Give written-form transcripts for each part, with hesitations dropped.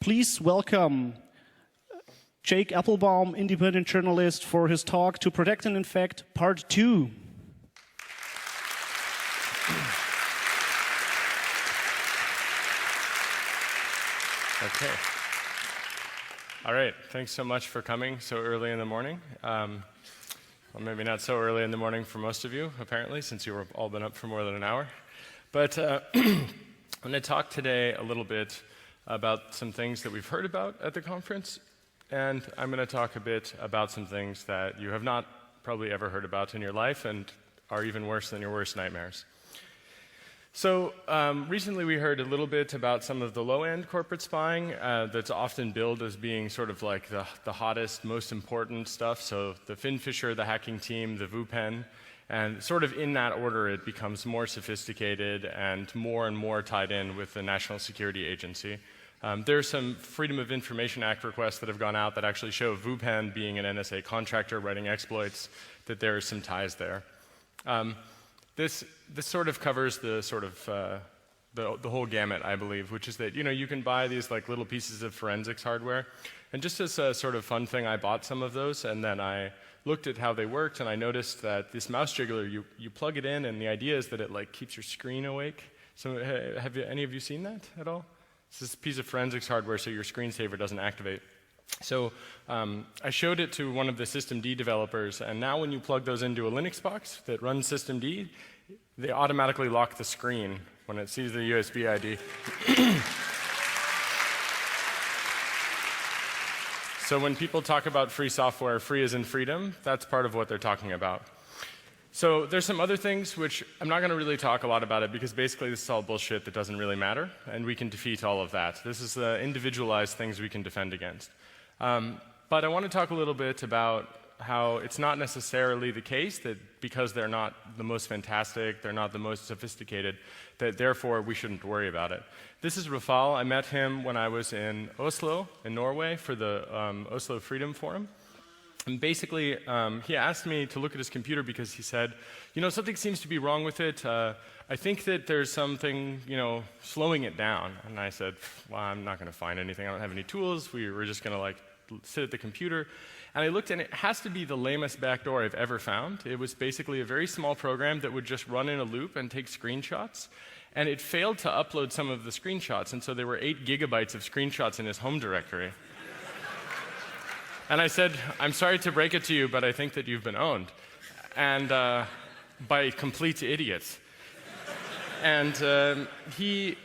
Please welcome Jacob Appelbaum, independent journalist, for his talk To Protect and Infect, Part 2. Okay. All right. Thanks so much for coming so early in the morning. Well, maybe not so early in the morning for most of you, apparently, since you were all been up for more than an hour. But I'm going to talk today a little bit about some things that we've heard about at the conference, and I'm going to talk a bit about some things that you have not probably ever heard about in your life and are even worse than your worst nightmares. So recently we heard a little bit about some of the low-end corporate spying that's often billed as being sort of like the hottest, most important stuff. So the Finfisher, the hacking team, the VuPen, and sort of in that order it becomes more sophisticated and more tied in with the National Security Agency. There's some Freedom of Information Act requests that have gone out that actually show VuPen being an NSA contractor writing exploits, that there are some ties there. This sort of covers the sort of the whole gamut, I believe, which is that you can buy these like little pieces of forensics hardware, and just as a sort of fun thing, I bought some of those, and then I looked at how they worked, and I noticed that this mouse jiggler, you plug it in, and the idea is that it like keeps your screen awake. So have any of you seen that at all? It's this piece of forensics hardware so your screensaver doesn't activate. So I showed it to one of the systemd developers, and now when you plug those into a Linux box that runs systemd, they automatically lock the screen when it sees the USB ID. So when people talk about free software, free as in freedom, that's part of what they're talking about. So there's some other things which I'm not going to really talk a lot about it because basically this is all bullshit that doesn't really matter, and we can defeat all of that. This is the individualized things we can defend against. But I want to talk a little bit about how it's not necessarily the case that because they're not the most fantastic, they're not the most sophisticated, that therefore we shouldn't worry about it. This is Rafal. I met him when I was in Oslo, in Norway, for the Oslo Freedom Forum. And basically, he asked me to look at his computer because he said, something seems to be wrong with it. I think that there's something, slowing it down. And I said, well, I'm not going to find anything. I don't have any tools. We're just going to sit at the computer. And I looked, and it has to be the lamest backdoor I've ever found. It was basically a very small program that would just run in a loop and take screenshots. And it failed to upload some of the screenshots. And so there were 8 gigabytes of screenshots in his home directory. And I said, I'm sorry to break it to you, but I think that you've been owned. And by complete idiots. And he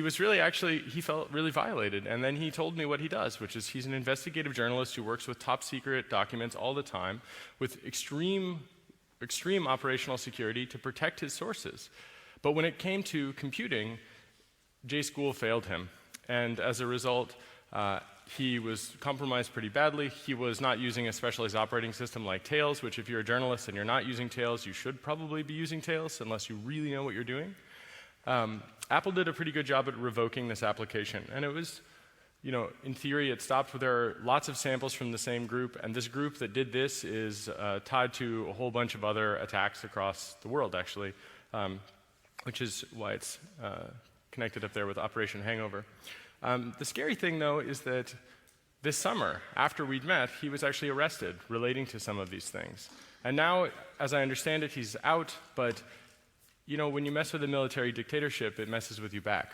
was really actually, he felt really violated. And then he told me what he does, which is he's an investigative journalist who works with top secret documents all the time with extreme operational security to protect his sources. But when it came to computing, JSchool failed him. And as a result, he was compromised pretty badly. He was not using a specialized operating system like Tails, which if you're a journalist and you're not using Tails, you should probably be using Tails unless you really know what you're doing. Apple did a pretty good job at revoking this application. And it was, in theory, it stopped. There are lots of samples from the same group. And this group that did this is tied to a whole bunch of other attacks across the world, actually, which is why it's connected up there with Operation Hangover. The scary thing, though, is that this summer, after we'd met, he was actually arrested relating to some of these things. And now, as I understand it, he's out, but when you mess with a military dictatorship, it messes with you back.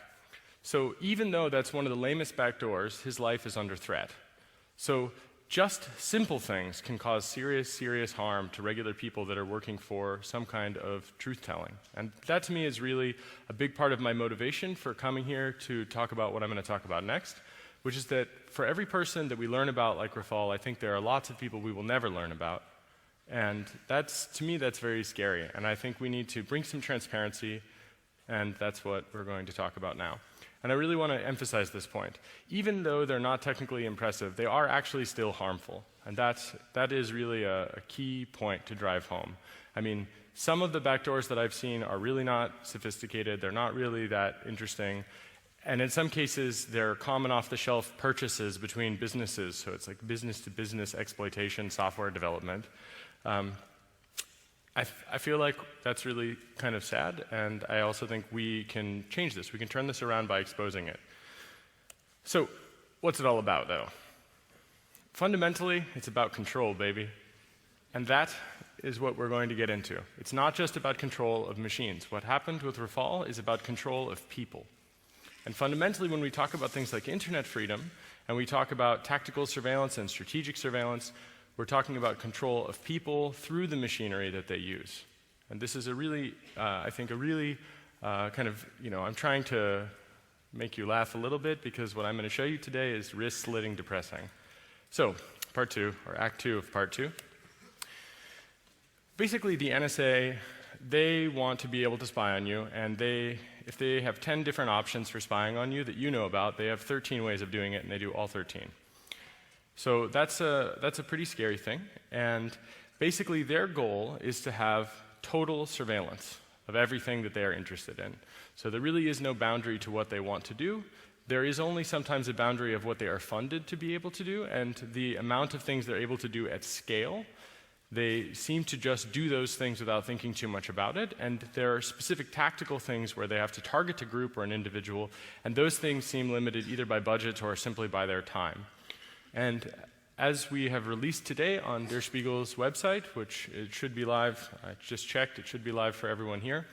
So even though that's one of the lamest backdoors, his life is under threat. So just simple things can cause serious harm to regular people that are working for some kind of truth-telling. And that, to me, is really a big part of my motivation for coming here to talk about what I'm going to talk about next, which is that for every person that we learn about, like Rafal, I think there are lots of people we will never learn about. And to me, that's very scary. And I think we need to bring some transparency, and that's what we're going to talk about now. And I really want to emphasize this point. Even though they're not technically impressive, they are actually still harmful. And that is really a key point to drive home. I mean, some of the backdoors that I've seen are really not sophisticated. They're not really that interesting. And in some cases, they're common off-the-shelf purchases between businesses. So it's like business-to-business exploitation software development. I feel like that's really kind of sad, and I also think we can change this. We can turn this around by exposing it. So, what's it all about, though? Fundamentally, it's about control, baby. And that is what we're going to get into. It's not just about control of machines. What happened with Rafal is about control of people. And fundamentally, when we talk about things like internet freedom, and we talk about tactical surveillance and strategic surveillance, we're talking about control of people through the machinery that they use. And this is a really, I think, a really kind of, I'm trying to make you laugh a little bit because what I'm going to show you today is wrist-slitting depressing. So, part 2, or act 2 of part 2. Basically, the NSA, they want to be able to spy on you, and if they have 10 different options for spying on you that you know about, they have 13 ways of doing it, and they do all 13. So that's a pretty scary thing, and basically their goal is to have total surveillance of everything that they are interested in. So there really is no boundary to what they want to do. There is only sometimes a boundary of what they are funded to be able to do, and the amount of things they're able to do at scale. They seem to just do those things without thinking too much about it, and there are specific tactical things where they have to target a group or an individual, and those things seem limited either by budget or simply by their time. And as we have released today on Der Spiegel's website, which it should be live, I just checked, it should be live for everyone here,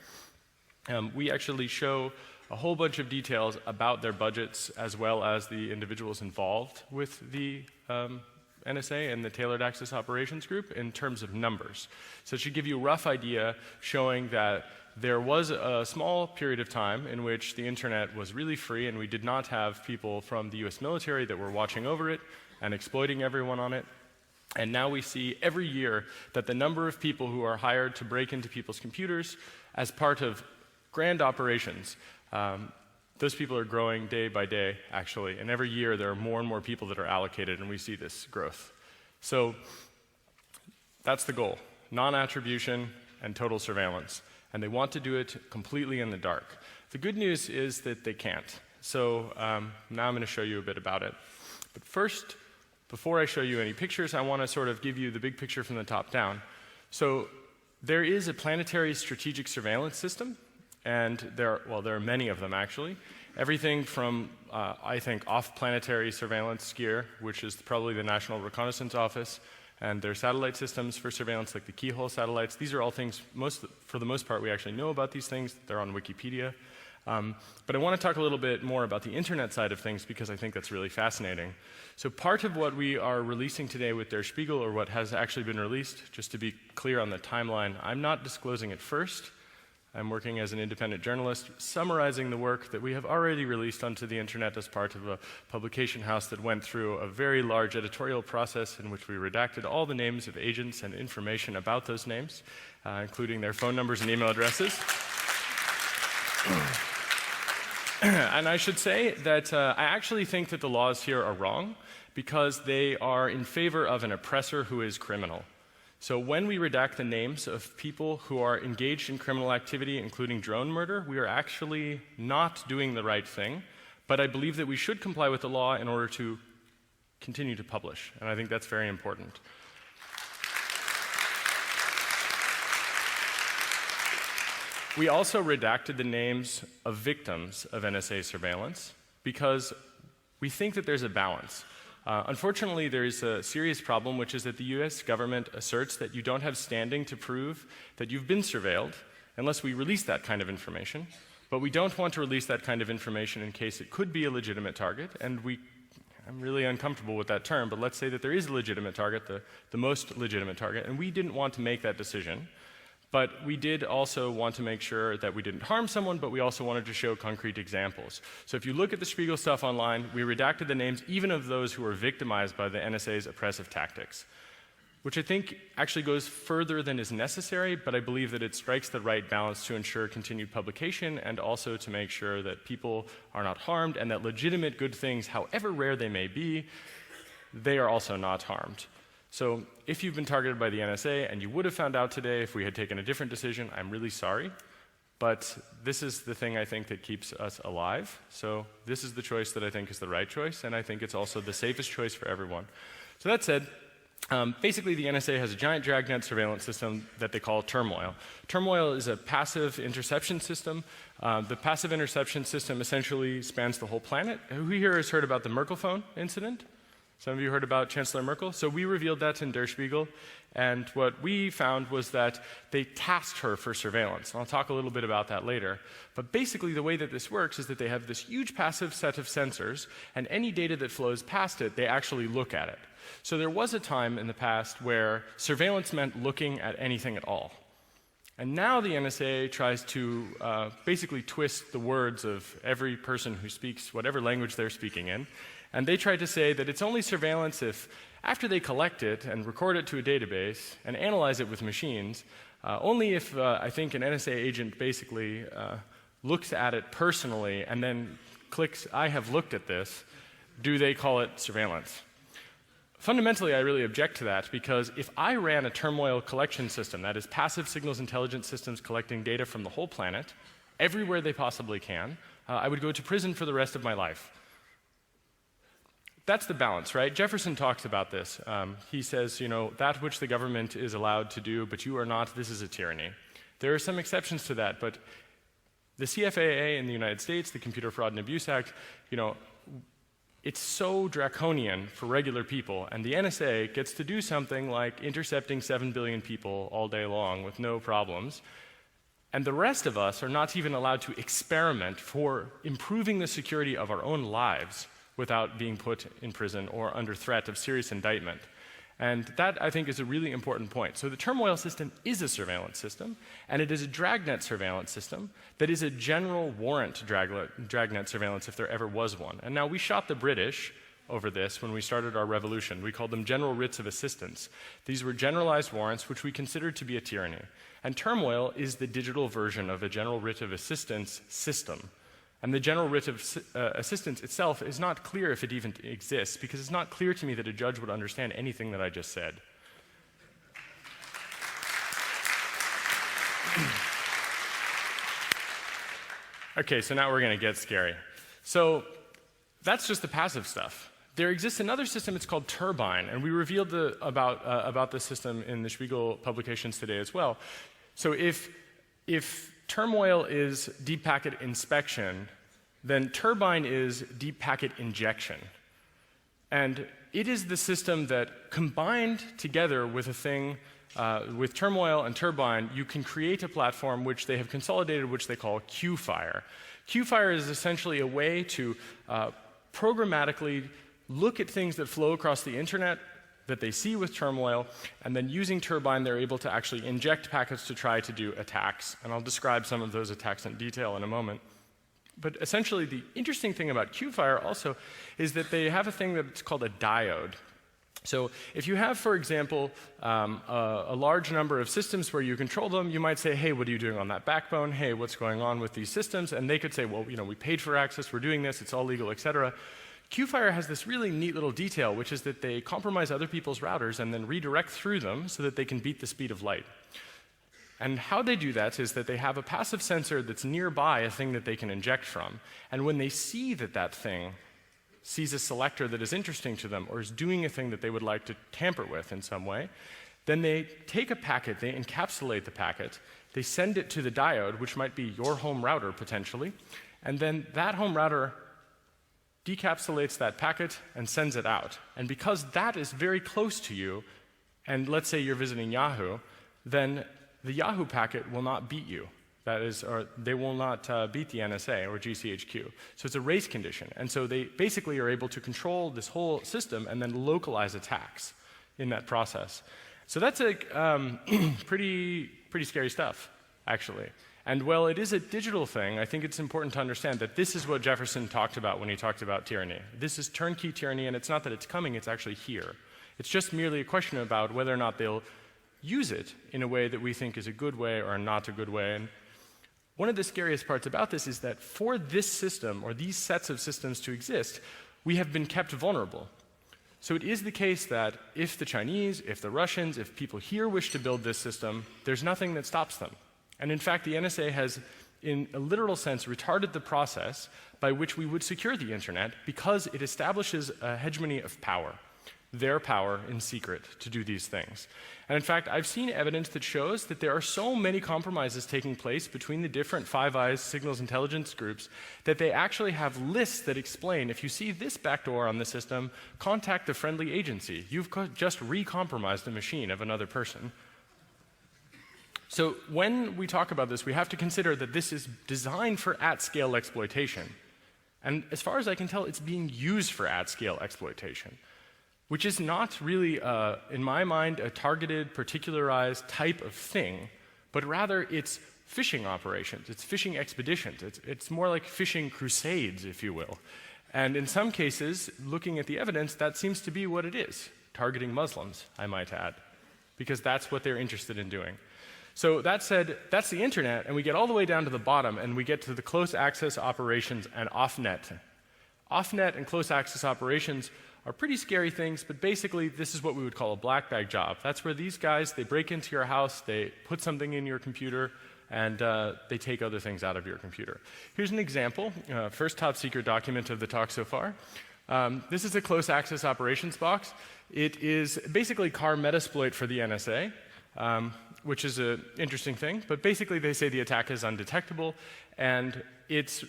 we actually show a whole bunch of details about their budgets as well as the individuals involved with the NSA and the Tailored Access Operations Group in terms of numbers. So it should give you a rough idea showing that there was a small period of time in which the internet was really free and we did not have people from the US military that were watching over it and exploiting everyone on it. And now we see every year that the number of people who are hired to break into people's computers as part of grand operations, those people are growing day by day, actually. And every year there are more and more people that are allocated, and we see this growth. So that's the goal, non-attribution and total surveillance. And they want to do it completely in the dark. The good news is that they can't. So now I'm going to show you a bit about it. But first, before I show you any pictures, I want to sort of give you the big picture from the top down. So there is a planetary strategic surveillance system, and there are many of them actually. Everything from, I think, off-planetary surveillance gear, which is probably the National Reconnaissance Office, and their satellite systems for surveillance like the keyhole satellites. These are all things, for the most part, we actually know about these things. They're on Wikipedia. But I want to talk a little bit more about the internet side of things because I think that's really fascinating. So part of what we are releasing today with Der Spiegel, or what has actually been released, just to be clear on the timeline, I'm not disclosing it first. I'm working as an independent journalist, summarizing the work that we have already released onto the internet as part of a publication house that went through a very large editorial process in which we redacted all the names of agents and information about those names, including their phone numbers and email addresses. And I should say that I actually think that the laws here are wrong because they are in favor of an oppressor who is criminal. So when we redact the names of people who are engaged in criminal activity, including drone murder, we are actually not doing the right thing, but I believe that we should comply with the law in order to continue to publish, and I think that's very important. We also redacted the names of victims of NSA surveillance because we think that there's a balance. Unfortunately, there is a serious problem, which is that the US government asserts that you don't have standing to prove that you've been surveilled unless we release that kind of information. But we don't want to release that kind of information in case it could be a legitimate target, and I'm really uncomfortable with that term, but let's say that there is a legitimate target, the most legitimate target, and we didn't want to make that decision. But we did also want to make sure that we didn't harm someone, but we also wanted to show concrete examples. So if you look at the Spiegel stuff online, we redacted the names even of those who were victimized by the NSA's oppressive tactics, which I think actually goes further than is necessary, but I believe that it strikes the right balance to ensure continued publication and also to make sure that people are not harmed and that legitimate good things, however rare they may be, they are also not harmed. So if you've been targeted by the NSA and you would have found out today if we had taken a different decision, I'm really sorry. But this is the thing I think that keeps us alive. So this is the choice that I think is the right choice, and I think it's also the safest choice for everyone. So that said, Basically, the NSA has a giant dragnet surveillance system that they call Turmoil. Turmoil is a passive interception system. The passive interception system essentially spans the whole planet. Who here has heard about the Merkel phone incident? Some of you heard about Chancellor Merkel? So we revealed that in Der Spiegel, and what we found was that they tasked her for surveillance. And I'll talk a little bit about that later. But basically the way that this works is that they have this huge passive set of sensors, and any data that flows past it, they actually look at it. So there was a time in the past where surveillance meant looking at anything at all. And now the NSA tries to basically twist the words of every person who speaks whatever language they're speaking in. And they try to say that it's only surveillance if, after they collect it and record it to a database and analyze it with machines, only if, I think, an NSA agent basically looks at it personally and then clicks, I have looked at this, do they call it surveillance. Fundamentally, I really object to that, because if I ran a Turmoil collection system, that is passive signals intelligence systems collecting data from the whole planet, everywhere they possibly can, I would go to prison for the rest of my life. That's the balance, right? Jefferson talks about this. He says, you know, that which the government is allowed to do, but you are not, this is a tyranny. There are some exceptions to that, but the CFAA in the United States, the Computer Fraud and Abuse Act, you know, it's so draconian for regular people, and the NSA gets to do something like intercepting 7 billion people all day long with no problems, and the rest of us are not even allowed to experiment for improving the security of our own lives without being put in prison or under threat of serious indictment. And that, I think, is a really important point. So the Turmoil system is a surveillance system, and it is a dragnet surveillance system that is a general warrant dragnet surveillance if there ever was one. And now we shot the British over this when we started our revolution. We called them general writs of assistance. These were generalized warrants which we considered to be a tyranny. And Turmoil is the digital version of a general writ of assistance system. And the general writ of assistance itself is not clear if it even exists, because it's not clear to me that a judge would understand anything that I just said. Okay, so now we're going to get scary. So that's just the passive stuff. There exists another system, it's called Turbine, and we revealed about this system in the Spiegel publications today as well. So if Turmoil is deep packet inspection, then Turbine is deep packet injection. And it is the system that, combined together with a thing, with Turmoil and Turbine, you can create a platform which they have consolidated, which they call Qfire. Qfire is essentially a way to programmatically look at things that flow across the internet that they see with Turmoil, and then using Turbine, they're able to actually inject packets to try to do attacks. And I'll describe some of those attacks in detail in a moment. But essentially, the interesting thing about Qfire also is that they have a thing that's called a diode. So if you have, for example, a large number of systems where you control them, you might say, hey, what are you doing on that backbone? Hey, what's going on with these systems? And they could say, well, you know, we paid for access, we're doing this, it's all legal, et cetera. Qfire has this really neat little detail, which is that they compromise other people's routers and then redirect through them so that they can beat the speed of light. And how they do that is that they have a passive sensor that's nearby a thing that they can inject from. And when they see that that thing sees a selector that is interesting to them or is doing a thing that they would like to tamper with in some way, then they take a packet, they encapsulate the packet, they send it to the diode, which might be your home router potentially, and then that home router decapsulates that packet and sends it out. And because that is very close to you, and let's say you're visiting Yahoo, then the Yahoo packet will not beat you. That is, or they will not beat the NSA or GCHQ. So it's a race condition. And so they basically are able to control this whole system and then localize attacks in that process. So that's pretty scary stuff, actually. And while it is a digital thing, I think it's important to understand that this is what Jefferson talked about when he talked about tyranny. This is turnkey tyranny, and it's not that it's coming, it's actually here. It's just merely a question about whether or not they'll use it in a way that we think is a good way or not a good way. And one of the scariest parts about this is that for this system, or these sets of systems to exist, we have been kept vulnerable. So it is the case that if the Chinese, if the Russians, if people here wish to build this system, there's nothing that stops them. And in fact, the NSA has, in a literal sense, retarded the process by which we would secure the internet because it establishes a hegemony of power. their power in secret to do these things. And in fact, I've seen evidence that shows that there are so many compromises taking place between the different Five Eyes signals intelligence groups that they actually have lists that explain, if you see this backdoor on the system, contact the friendly agency. You've just re-compromised a machine of another person. So when we talk about this, we have to consider that this is designed for at-scale exploitation. And as far as I can tell, it's being used for at-scale exploitation, which is not really, in my mind, a targeted, particularized type of thing, but rather it's fishing operations, it's fishing expeditions, it's more like fishing crusades, if you will. And in some cases, looking at the evidence, that seems to be what it is, targeting Muslims, I might add, because that's what they're interested in doing. So that said, that's the internet, and we get all the way down to the bottom, and we get to the close access operations and off-net. Off-net and close access operations are pretty scary things, but basically this is what we would call a black bag job. That's where these guys, they break into your house, they put something in your computer, and they take other things out of your computer. Here's an example, first top secret document of the talk so far. This is a close access operations box. It is basically car metasploit for the NSA. Which is an interesting thing, but basically they say the attack is undetectable, and it's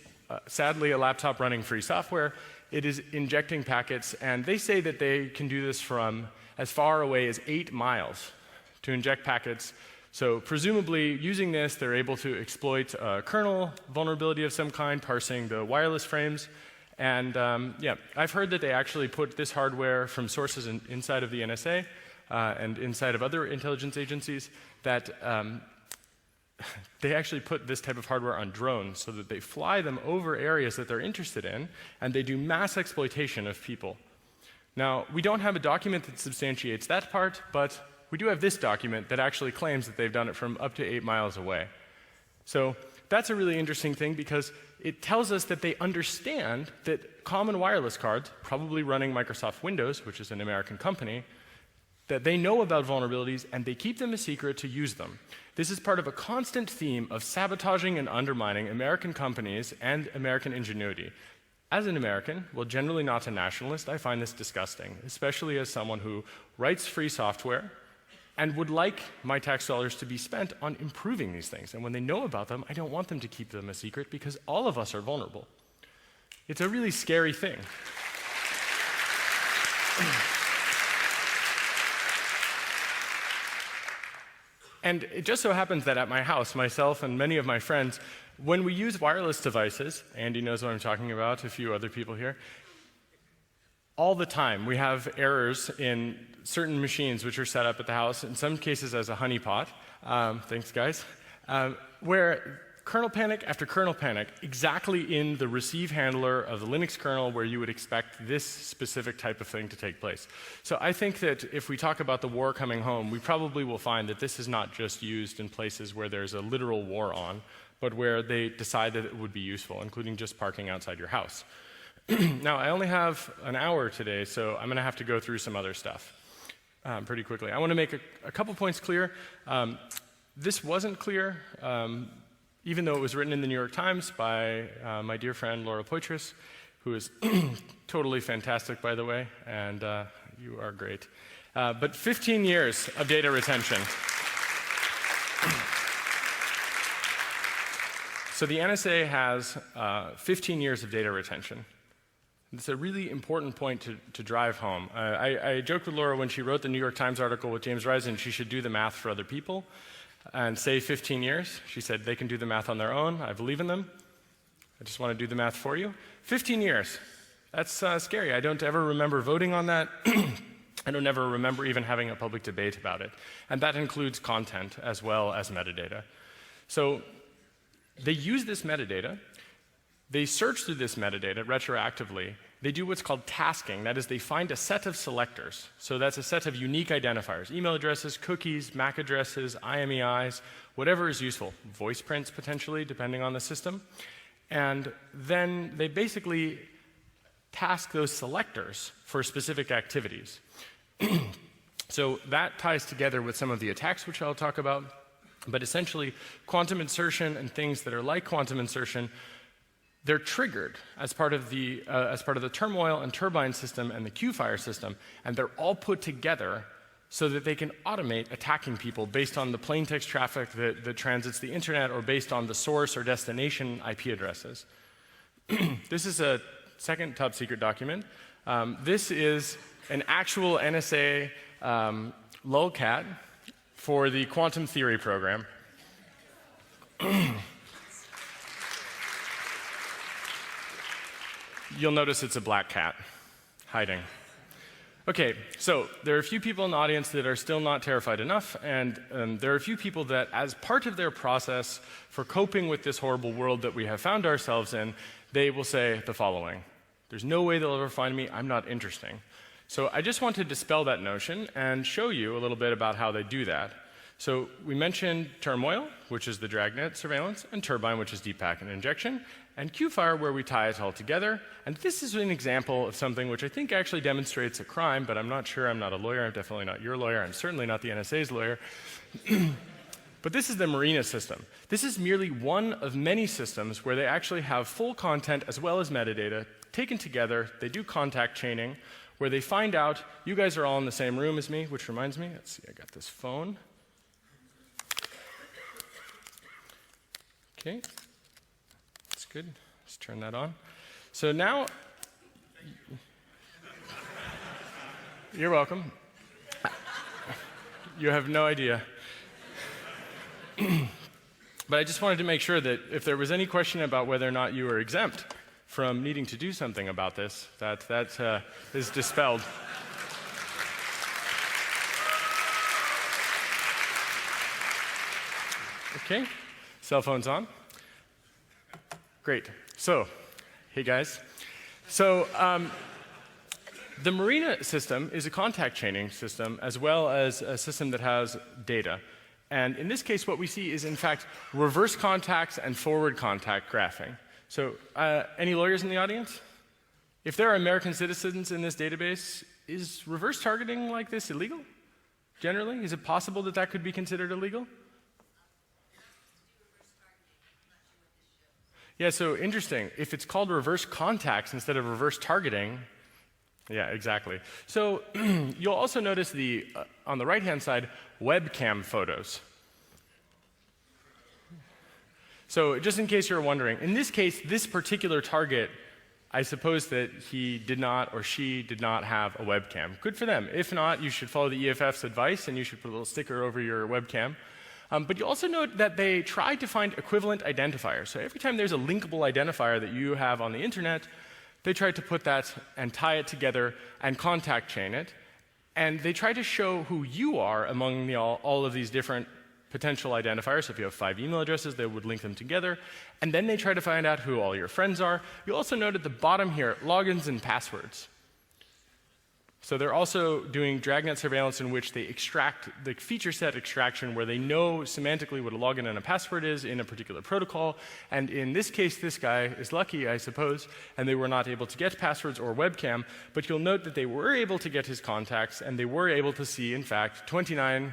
sadly a laptop running free software. It is injecting packets, and they say that they can do this from as far away as 8 miles to inject packets. So presumably using this, they're able to exploit a kernel vulnerability of some kind, parsing the wireless frames. And yeah, I've heard that they actually put this hardware from sources inside of the NSA and inside of other intelligence agencies, that they actually put this type of hardware on drones so that they fly them over areas that they're interested in, and they do mass exploitation of people. Now, we don't have a document that substantiates that part, but we do have this document that actually claims that they've done it from up to 8 miles away. So that's a really interesting thing, because it tells us that they understand that common wireless cards, probably running Microsoft Windows, which is an American company, that they know about vulnerabilities and they keep them a secret to use them. This is part of a constant theme of sabotaging and undermining American companies and American ingenuity. As an American, well, generally not a nationalist, I find this disgusting, especially as someone who writes free software and would like my tax dollars to be spent on improving these things. And when they know about them, I don't want them to keep them a secret, because all of us are vulnerable. It's a really scary thing. And it just so happens that at my house, myself and many of my friends, when we use wireless devices, Andy knows what I'm talking about, a few other people here, all the time we have errors in certain machines which are set up at the house, in some cases as a honeypot, thanks guys, where kernel panic after kernel panic, exactly in the receive handler of the Linux kernel where you would expect this specific type of thing to take place. So I think that if we talk about the war coming home, we probably will find that this is not just used in places where there's a literal war on, but where they decide that it would be useful, including just parking outside your house. Now, I only have an hour today, so I'm going to have to go through some other stuff pretty quickly. I want to make a couple points clear. This wasn't clear. Even though it was written in the New York Times by my dear friend Laura Poitras, who is totally fantastic, by the way, and you are great. But 15 years of data retention. So the NSA has 15 years of data retention. It's a really important point to drive home. I joked with Laura when she wrote the New York Times article with James Risen, she should do the math for other people and say 15 years. She said they can do the math on their own. I believe in them. I just want to do the math for you. 15 years. That's scary. I don't ever remember voting on that. I don't ever remember even having a public debate about it. And that includes content as well as metadata. So they use this metadata. They search through this metadata retroactively. They do what's called tasking. That is, they find a set of selectors. So that's a set of unique identifiers, email addresses, cookies, MAC addresses, IMEIs, whatever is useful, voice prints potentially, depending on the system. And then they basically task those selectors for specific activities. So that ties together with some of the attacks, which I'll talk about. But essentially, quantum insertion and things that are like quantum insertion, they're triggered as part of the turmoil and turbine system and the Q-fire system, and they're all put together so that they can automate attacking people based on the plain text traffic that transits the internet or based on the source or destination IP addresses. This is a second top secret document. This is an actual NSA lolcat for the quantum theory program. You'll notice it's a black cat hiding. Okay, so there are a few people in the audience that are still not terrified enough, and there are a few people that, as part of their process for coping with this horrible world that we have found ourselves in, they will say the following: there's no way they'll ever find me, I'm not interesting. So I just want to dispel that notion and show you a little bit about how they do that. So we mentioned turmoil, which is the dragnet surveillance, and turbine, which is deep packet injection, and Q-fire, where we tie it all together. And this is an example of something which I think actually demonstrates a crime, but I'm not sure. I'm not a lawyer. I'm definitely not your lawyer. I'm certainly not the NSA's lawyer. But this is the Marina system. This is merely one of many systems where they actually have full content as well as metadata taken together. They do contact chaining, where they find out you guys are all in the same room as me, which reminds me, let's see, I got this phone. Okay, that's good. Let's turn that on. So now, you're welcome. You have no idea. But I just wanted to make sure that if there was any question about whether or not you were exempt from needing to do something about this, that is dispelled. Okay, cell phone's on. Great. So, hey guys. So, the Marina system is a contact chaining system as well as a system that has data. And in this case, what we see is, in fact, reverse contacts and forward contact graphing. So, any lawyers in the audience? If there are American citizens in this database, is reverse targeting like this illegal? Generally? Is it possible that that could be considered illegal? Yeah, so interesting. If it's called reverse contacts instead of reverse targeting, yeah, exactly. So you'll also notice on the right-hand side, webcam photos. So just in case you're wondering, in this case, this particular target, I suppose that he did not or she did not have a webcam. Good for them. If not, you should follow the EFF's advice and you should put a little sticker over your webcam. But you also note that they tried to find equivalent identifiers. So every time there's a linkable identifier that you have on the internet, they tried to put that and tie it together and contact chain it. And they try to show who you are among all of these different potential identifiers. So if you have 5 email addresses, they would link them together. And then they try to find out who all your friends are. You also note at the bottom here, logins and passwords. So they're also doing dragnet surveillance in which they extract the feature set extraction where they know semantically what a login and a password is in a particular protocol. And in this case, this guy is lucky, I suppose, and they were not able to get passwords or webcam. But you'll note that they were able to get his contacts, and they were able to see, in fact, 29,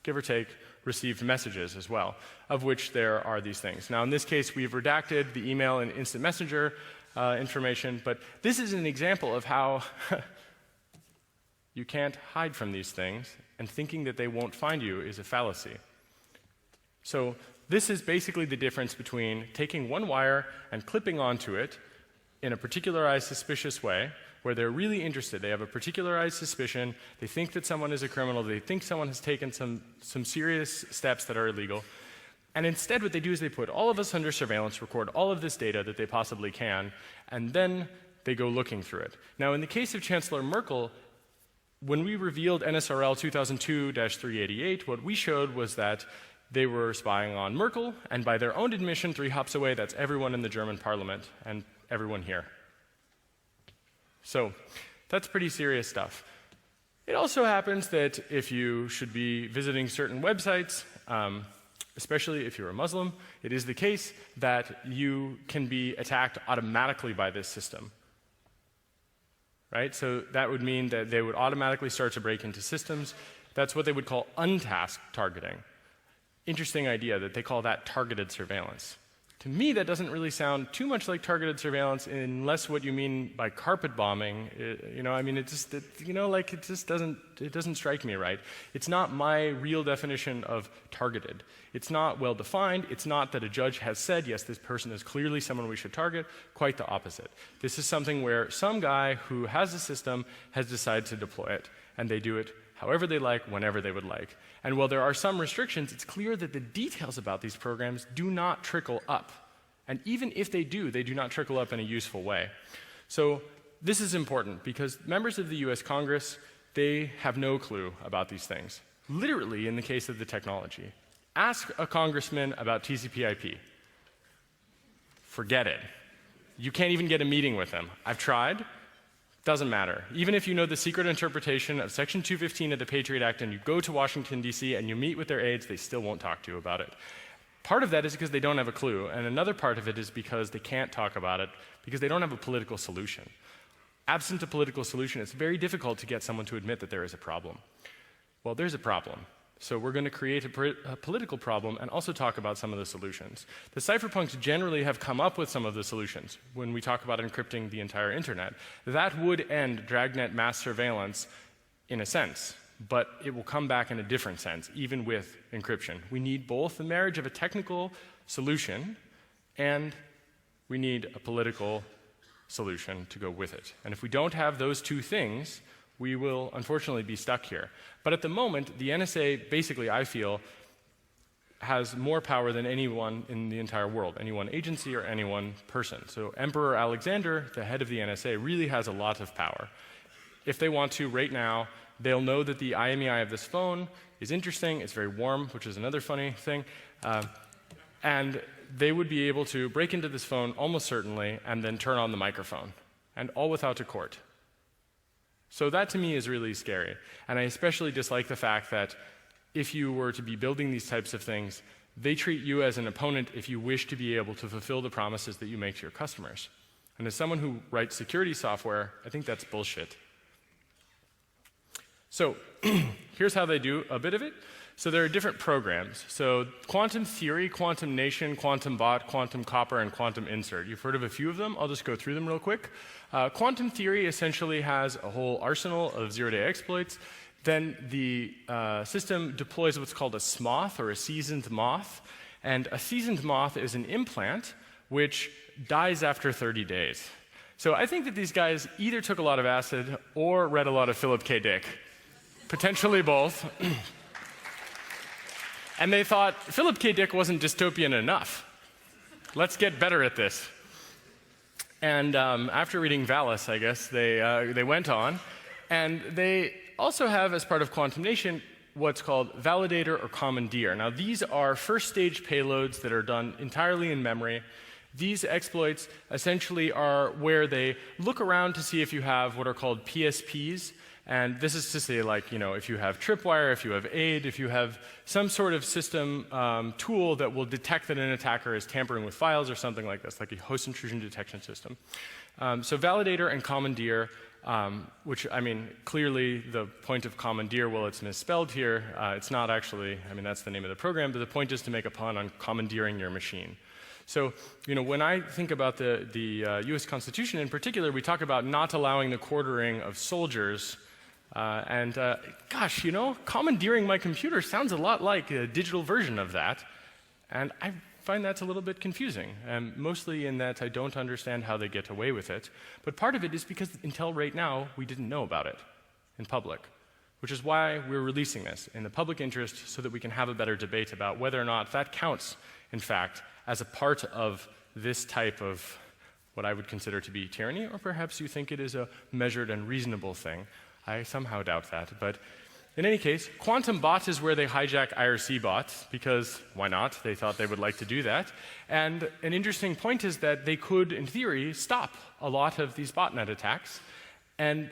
give or take, received messages as well, of which there are these things. Now, in this case, we've redacted the email and instant messenger information, but this is an example of how you can't hide from these things, and thinking that they won't find you is a fallacy. So this is basically the difference between taking one wire and clipping onto it in a particularized suspicious way, where they're really interested. They have a particularized suspicion. They think that someone is a criminal. They think someone has taken some serious steps that are illegal. And instead what they do is they put all of us under surveillance, record all of this data that they possibly can, and then they go looking through it. Now, in the case of Chancellor Merkel, when we revealed NSRL 2002-388, what we showed was that they were spying on Merkel, and by their own admission, 3 hops away, that's everyone in the German parliament and everyone here. So that's pretty serious stuff. It also happens that if you should be visiting certain websites, especially if you're a Muslim, it is the case that you can be attacked automatically by this system. Right? So that would mean that they would automatically start to break into systems. That's what they would call untasked targeting. Interesting idea that they call that targeted surveillance. To me, that doesn't really sound too much like targeted surveillance unless what you mean by carpet bombing, it just doesn't strike me right. It's not my real definition of targeted. It's not well defined. It's not that a judge has said, yes, this person is clearly someone we should target. Quite the opposite. This is something where some guy who has a system has decided to deploy it, and they do it however they like, whenever they would like. And while there are some restrictions, it's clear that the details about these programs do not trickle up. And even if they do not trickle up in a useful way. So this is important because members of the US Congress, they have no clue about these things. Literally, in the case of the technology. Ask a congressman about TCP/IP. Forget it. You can't even get a meeting with them. I've tried. Doesn't matter. Even if you know the secret interpretation of Section 215 of the Patriot Act and you go to Washington, D.C. and you meet with their aides, they still won't talk to you about it. Part of that is because they don't have a clue, and another part of it is because they can't talk about it because they don't have a political solution. Absent a political solution, it's very difficult to get someone to admit that there is a problem. Well, there's a problem. So we're going to create a political problem and also talk about some of the solutions. The cypherpunks generally have come up with some of the solutions when we talk about encrypting the entire internet. That would end dragnet mass surveillance in a sense, but it will come back in a different sense, even with encryption. We need both the marriage of a technical solution and we need a political solution to go with it. And if we don't have those two things, we will unfortunately be stuck here. But at the moment, the NSA basically, I feel, has more power than anyone in the entire world, any one agency or any one person. So Emperor Alexander, the head of the NSA, really has a lot of power. If they want to, right now, they'll know that the IMEI of this phone is interesting, it's very warm, which is another funny thing, and they would be able to break into this phone almost certainly and then turn on the microphone, and all without a court. So that to me is really scary. And I especially dislike the fact that if you were to be building these types of things, they treat you as an opponent if you wish to be able to fulfill the promises that you make to your customers. And as someone who writes security software, I think that's bullshit. So here's how they do a bit of it. So there are different programs. So Quantum Theory, Quantum Nation, Quantum Bot, Quantum Copper, and Quantum Insert. You've heard of a few of them. I'll just go through them real quick. Quantum Theory essentially has a whole arsenal of zero-day exploits. Then the system deploys what's called a SMOTH, or a seasoned moth. And a seasoned moth is an implant which dies after 30 days. So I think that these guys either took a lot of acid or read a lot of Philip K. Dick. Potentially both. And they thought, Philip K. Dick wasn't dystopian enough. Let's get better at this. And after reading Valis, I guess, they went on. And they also have, as part of Quantum Nation, what's called validator or commandeer. Now, these are first-stage payloads that are done entirely in memory. These exploits essentially are where they look around to see if you have what are called PSPs. And this is to say, like, you know, if you have tripwire, if you have AID, if you have some sort of system tool that will detect that an attacker is tampering with files or something like this, like a host intrusion detection system. So validator and commandeer, which, I mean, clearly the point of commandeer, well, it's misspelled here. It's not actually, I mean, that's the name of the program, but the point is to make a pun on commandeering your machine. So, you know, when I think about the US Constitution in particular, we talk about not allowing the quartering of soldiers. Gosh, you know, commandeering my computer sounds a lot like a digital version of that. And I find that's a little bit confusing, mostly in that I don't understand how they get away with it. But part of it is because until right now, we didn't know about it in public, which is why we're releasing this in the public interest so that we can have a better debate about whether or not that counts, in fact, as a part of this type of what I would consider to be tyranny, or perhaps you think it is a measured and reasonable thing. I somehow doubt that. But in any case, Quantum Bot is where they hijack IRC bots, because why not? They thought they would like to do that. And an interesting point is that they could, in theory, stop a lot of these botnet attacks. And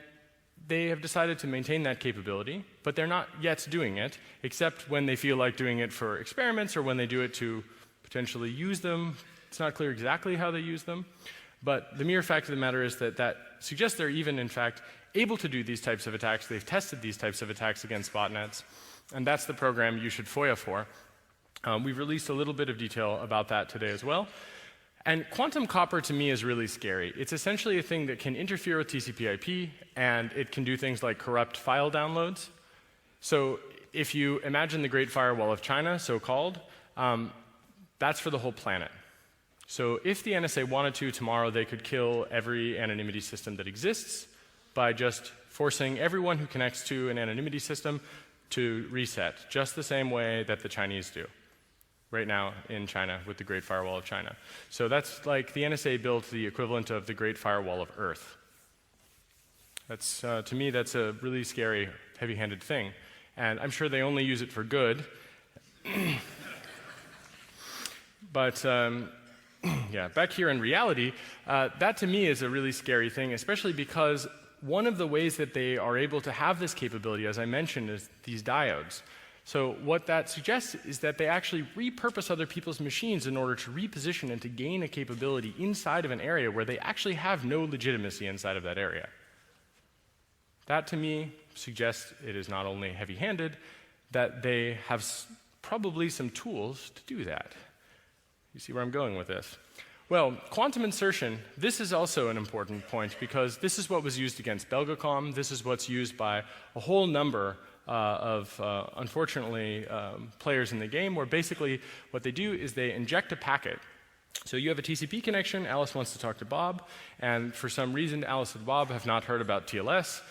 they have decided to maintain that capability, but they're not yet doing it, except when they feel like doing it for experiments or when they do it to potentially use them. It's not clear exactly how they use them. But the mere fact of the matter is that that suggests they're even, in fact, able to do these types of attacks. They've tested these types of attacks against botnets, and that's the program you should FOIA for. We've released a little bit of detail about that today as well. And quantum copper to me is really scary. It's essentially a thing that can interfere with TCP/IP, and it can do things like corrupt file downloads. So if you imagine the Great Firewall of China, so-called, that's for the whole planet. So if the NSA wanted to, tomorrow they could kill every anonymity system that exists by just forcing everyone who connects to an anonymity system to reset, just the same way that the Chinese do right now in China with the Great Firewall of China. So that's like the NSA built the equivalent of the Great Firewall of Earth. That's, to me, that's a really scary, heavy-handed thing. And I'm sure they only use it for good. But yeah, back here in reality, that to me is a really scary thing, especially because one of the ways that they are able to have this capability, as I mentioned, is these diodes. So what that suggests is that they actually repurpose other people's machines in order to reposition and to gain a capability inside of an area where they actually have no legitimacy inside of that area. That, to me, suggests it is not only heavy-handed, that they have probably some tools to do that. You see where I'm going with this? Well, quantum insertion, this is also an important point because this is what was used against Belgacom. This is what's used by a whole number of, unfortunately, players in the game, where basically what they do is they inject a packet. So you have a TCP connection, Alice wants to talk to Bob, and for some reason Alice and Bob have not heard about TLS.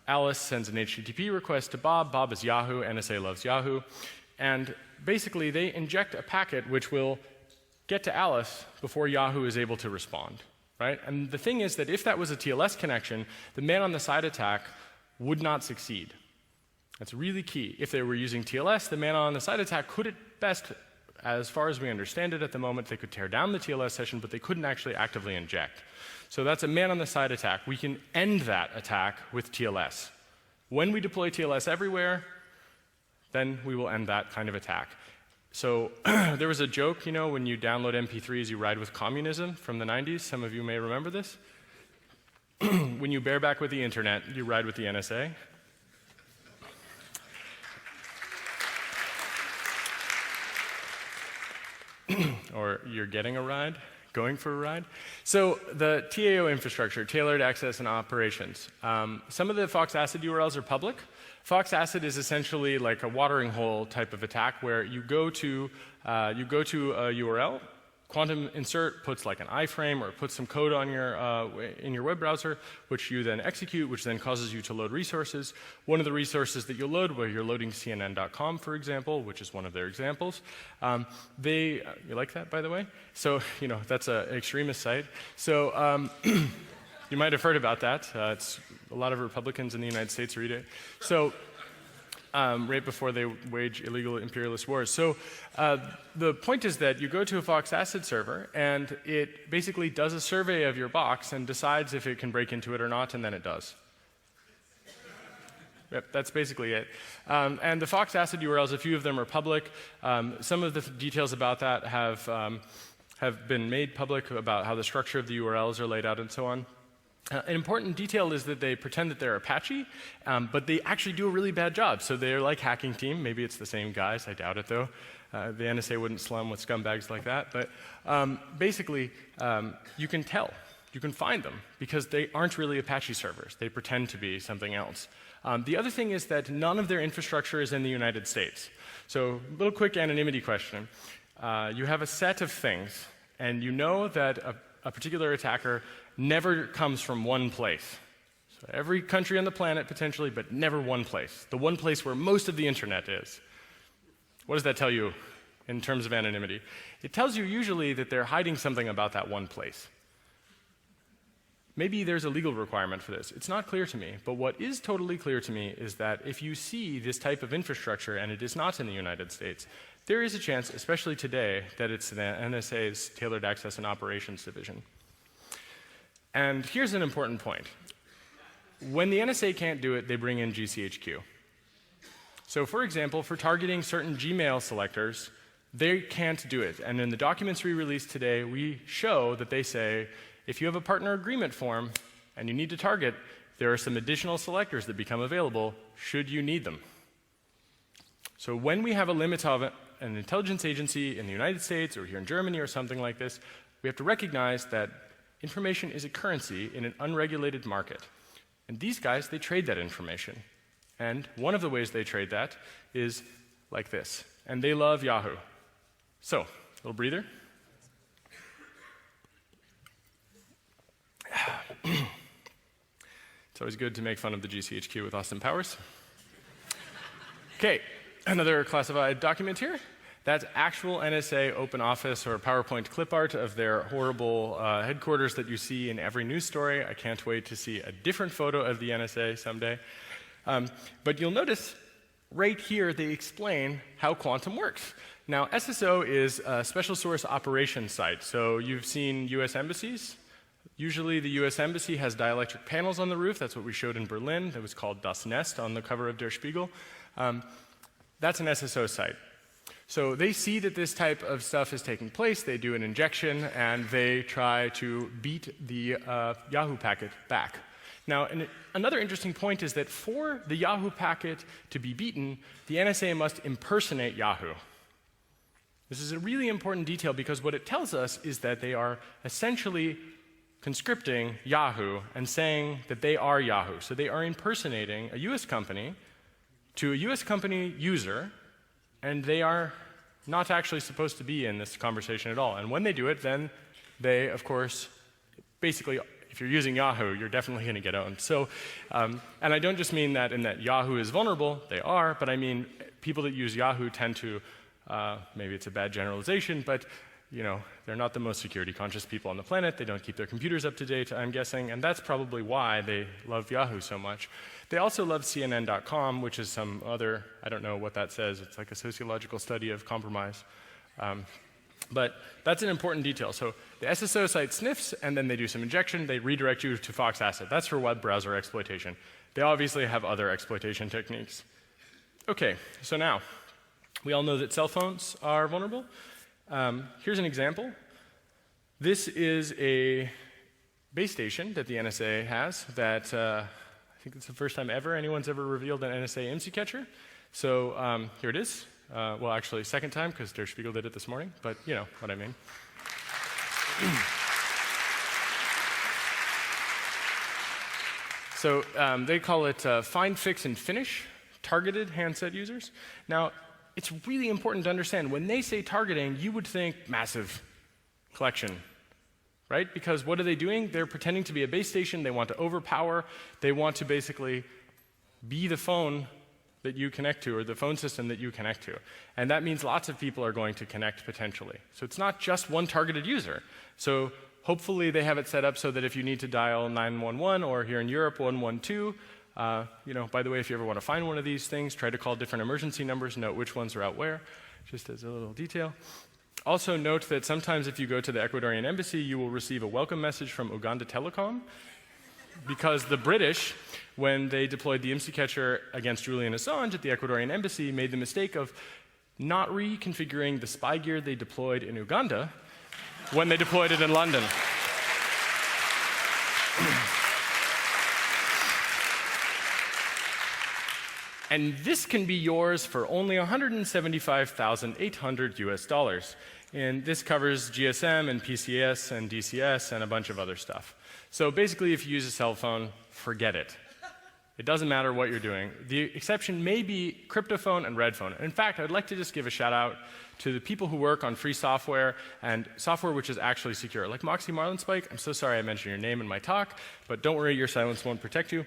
Alice sends an HTTP request to Bob. Bob is Yahoo, NSA loves Yahoo. And basically they inject a packet which will get to Alice before Yahoo is able to respond, right? And the thing is that if that was a TLS connection, the man-on-the-side attack would not succeed. That's really key. If they were using TLS, the man-on-the-side attack could at best, as far as we understand it at the moment, they could tear down the TLS session, but they couldn't actually actively inject. So that's a man-on-the-side attack. We can end that attack with TLS. When we deploy TLS everywhere, then we will end that kind of attack. So there was a joke, you know, when you download MP3s, you ride with communism from the 90s. Some of you may remember this. When you bareback with the internet, you ride with the NSA. Or you're getting a ride, going for a ride. So the TAO infrastructure, tailored access and operations. Some of the Fox ACID URLs are public. Fox ACID is essentially like a watering hole type of attack where you go to a URL, quantum insert puts like an iframe or puts some code on your, in your web browser, which you then execute, which then causes you to load resources. One of the resources that you'll load, where you're loading CNN.com, for example, which is one of their examples, you like that, by the way? So, you know, that's an extremist site. So, you might have heard about that. It's a lot of Republicans in the United States read it. So, right before they wage illegal imperialist wars. So the point is that you go to a Fox ACID server, and it basically does a survey of your box and decides if it can break into it or not, and then it does. Yep, that's basically it. And the Fox ACID URLs, a few of them are public. Some of the details about that have been made public about how the structure of the URLs are laid out and so on. An important detail is that they pretend that they're Apache, but they actually do a really bad job. So they're like hacking team. Maybe it's the same guys. I doubt it, though. The NSA wouldn't slum with scumbags like that. But basically, you can tell. You can find them because they aren't really Apache servers. They pretend to be something else. The other thing is that none of their infrastructure is in the United States. So a little quick anonymity question. You have a set of things, and you know that a particular attacker never comes from one place. So every country on the planet, potentially, but never one place. The one place where most of the internet is. What does that tell you in terms of anonymity? It tells you usually that they're hiding something about that one place. Maybe there's a legal requirement for this. It's not clear to me, but what is totally clear to me is that if you see this type of infrastructure and it is not in the United States, there is a chance, especially today, that it's the NSA's Tailored Access and Operations Division. And here's an important point. When the NSA can't do it, they bring in GCHQ. So for example, for targeting certain Gmail selectors, they can't do it. And in the documents we released today, we show that they say, if you have a partner agreement form and you need to target, there are some additional selectors that become available should you need them. So when we have a limit of an intelligence agency in the United States or here in Germany or something like this We have to recognize that information is a currency in an unregulated market. And these guys, they trade that information. And one of the ways they trade that is like this. And they love Yahoo. So, little breather. It's always good to make fun of the GCHQ with Austin Powers. Okay, another classified document here. That's actual NSA open office or PowerPoint clip art of their horrible headquarters that you see in every news story. I can't wait to see a different photo of the NSA someday. But you'll notice right here they explain how quantum works. Now, SSO is a special source operations site. So you've seen US embassies. Usually the US embassy has dielectric panels on the roof. That's what we showed in Berlin. That was called Das Nest on the cover of Der Spiegel. That's an SSO site. So they see that this type of stuff is taking place, they do an injection, and they try to beat the Yahoo packet back. Now, another interesting point is that for the Yahoo packet to be beaten, the NSA must impersonate Yahoo. This is a really important detail because what it tells us is that they are essentially conscripting Yahoo and saying that they are Yahoo. So they are impersonating a US company to a US company user, and they are not actually supposed to be in this conversation at all. And when they do it, then they, of course, basically, if you're using Yahoo, you're definitely going to get owned. So, and I don't just mean that in that Yahoo is vulnerable, they are, but I mean people that use Yahoo tend to, maybe it's a bad generalization, but you know, they're not the most security conscious people on the planet. They don't keep their computers up to date, I'm guessing, and that's probably why they love Yahoo so much. They also love CNN.com, which is some other, I don't know what that says. It's like a sociological study of compromise. But that's an important detail. So the SSO site sniffs, and then they do some injection. They redirect you to Fox Asset. That's for web browser exploitation. They obviously have other exploitation techniques. Okay, so now, we all know that cell phones are vulnerable. Here's an example. This is a base station that the NSA has that I think it's the first time ever anyone's ever revealed an NSA IMSI catcher. So here it is. Well, actually, second time because Der Spiegel did it this morning, but you know what I mean. So they call it find, fix, and finish targeted handset users. Now, it's really important to understand, when they say targeting, you would think massive collection, right? Because what are they doing? They're pretending to be a base station. They want to overpower. They want to basically be the phone that you connect to, or the phone system that you connect to. And that means lots of people are going to connect potentially. So it's not just one targeted user. So hopefully they have it set up so that if you need to dial 911, or here in Europe, 112, you know, by the way, if you ever want to find one of these things, try to call different emergency numbers, note which ones are out where, just as a little detail. Also note that sometimes if you go to the Ecuadorian embassy, you will receive a welcome message from Uganda Telecom, because the British, when they deployed the IMSI catcher against Julian Assange at the Ecuadorian embassy, made the mistake of not reconfiguring the spy gear they deployed in Uganda when they deployed it in London. And this can be yours for only $175,800 US. And this covers GSM and PCS and DCS and a bunch of other stuff. So basically, if you use a cell phone, forget it. It doesn't matter what you're doing. The exception may be cryptophone and redphone. In fact, I'd like to just give a shout out to the people who work on free software and software which is actually secure. Like Moxie Marlinspike, I'm so sorry I mentioned your name in my talk, but don't worry, your silence won't protect you.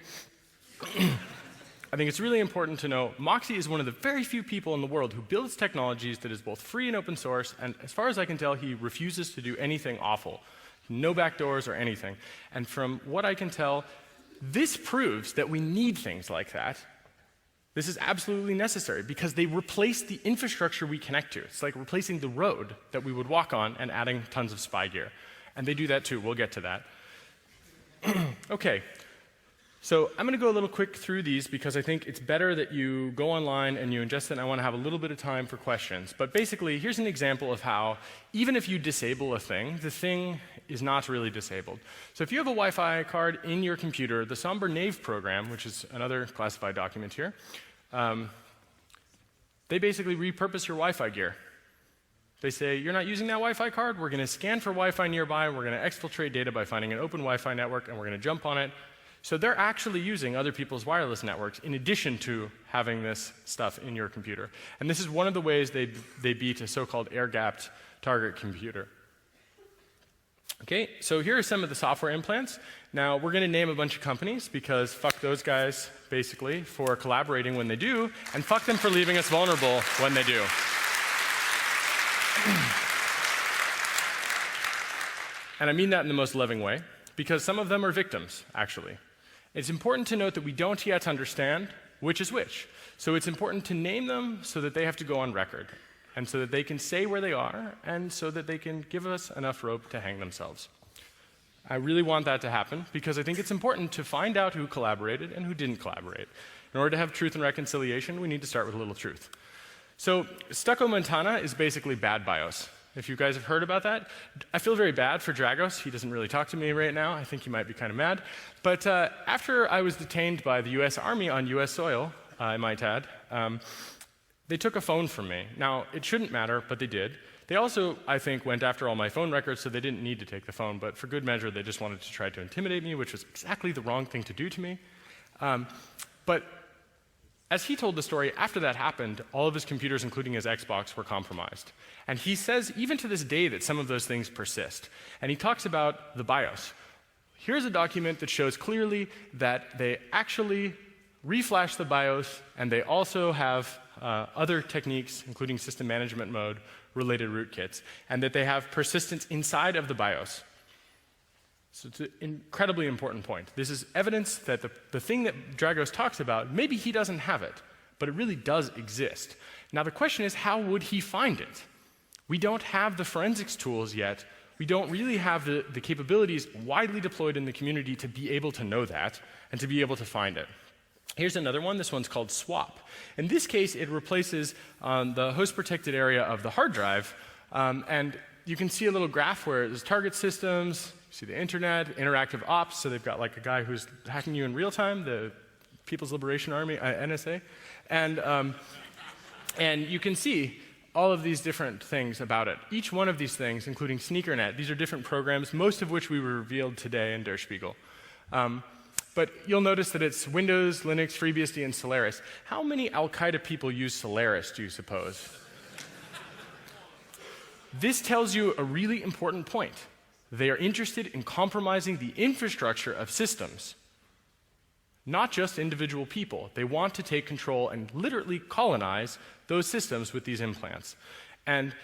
I think it's really important to know Moxie is one of the very few people in the world who builds technologies that is both free and open source, and as far as I can tell, he refuses to do anything awful. No backdoors or anything. And from what I can tell, this proves that we need things like that. This is absolutely necessary because they replace the infrastructure we connect to. It's like replacing the road that we would walk on and adding tons of spy gear. And they do that too. We'll get to that. Okay. So I'm going to go a little quick through these because I think it's better that you go online and you ingest it, and I want to have a little bit of time for questions. But basically, here's an example of how, even if you disable a thing, the thing is not really disabled. So if you have a Wi-Fi card in your computer, the Somber Knave program, which is another classified document here, they basically repurpose your Wi-Fi gear. They say, you're not using that Wi-Fi card? We're going to scan for Wi-Fi nearby, we're going to exfiltrate data by finding an open Wi-Fi network, and we're going to jump on it. So they're actually using other people's wireless networks in addition to having this stuff in your computer. And this is one of the ways they beat a so-called air-gapped target computer. Okay, so here are some of the software implants. Now, we're going to name a bunch of companies because fuck those guys, basically, for collaborating when they do, and fuck them for leaving us vulnerable when they do. And I mean that in the most loving way, because some of them are victims, actually. It's important to note that we don't yet understand which is which. So it's important to name them so that they have to go on record, and so that they can say where they are, and so that they can give us enough rope to hang themselves. I really want that to happen, because I think it's important to find out who collaborated and who didn't collaborate. In order to have truth and reconciliation, we need to start with a little truth. So Stucco Montana is basically bad BIOS. If you guys have heard about that, I feel very bad for Dragos. He doesn't really talk to me right now. I think he might be kind of mad. But after I was detained by the US Army on US soil, I might add, they took a phone from me. Now, it shouldn't matter, but they did. They also, I think, went after all my phone records, so they didn't need to take the phone. But for good measure, they just wanted to try to intimidate me, which was exactly the wrong thing to do to me. But as he told the story, after that happened, all of his computers, including his Xbox, were compromised. And he says, even to this day, that some of those things persist. And he talks about the BIOS. Here's a document that shows clearly that they actually reflash the BIOS, and they also have other techniques, including system management mode, related rootkits, and that they have persistence inside of the BIOS. So it's an incredibly important point. This is evidence that the thing that Dragos talks about, maybe he doesn't have it, but it really does exist. Now the question is, how would he find it? We don't have the forensics tools yet. We don't really have the capabilities widely deployed in the community to be able to know that and to be able to find it. Here's another one. This one's called swap. In this case, it replaces the host-protected area of the hard drive, and you can see a little graph where there's target systems, you see the internet, interactive ops, so they've got like a guy who's hacking you in real time, the People's Liberation Army, NSA, and you can see all of these different things about it. Each one of these things, including SneakerNet, these are different programs, most of which we revealed today in Der Spiegel. But you'll notice that it's Windows, Linux, FreeBSD, and Solaris. How many Al-Qaeda people use Solaris, do you suppose? This tells you a really important point. They are interested in compromising the infrastructure of systems, not just individual people. They want to take control and literally colonize those systems with these implants. And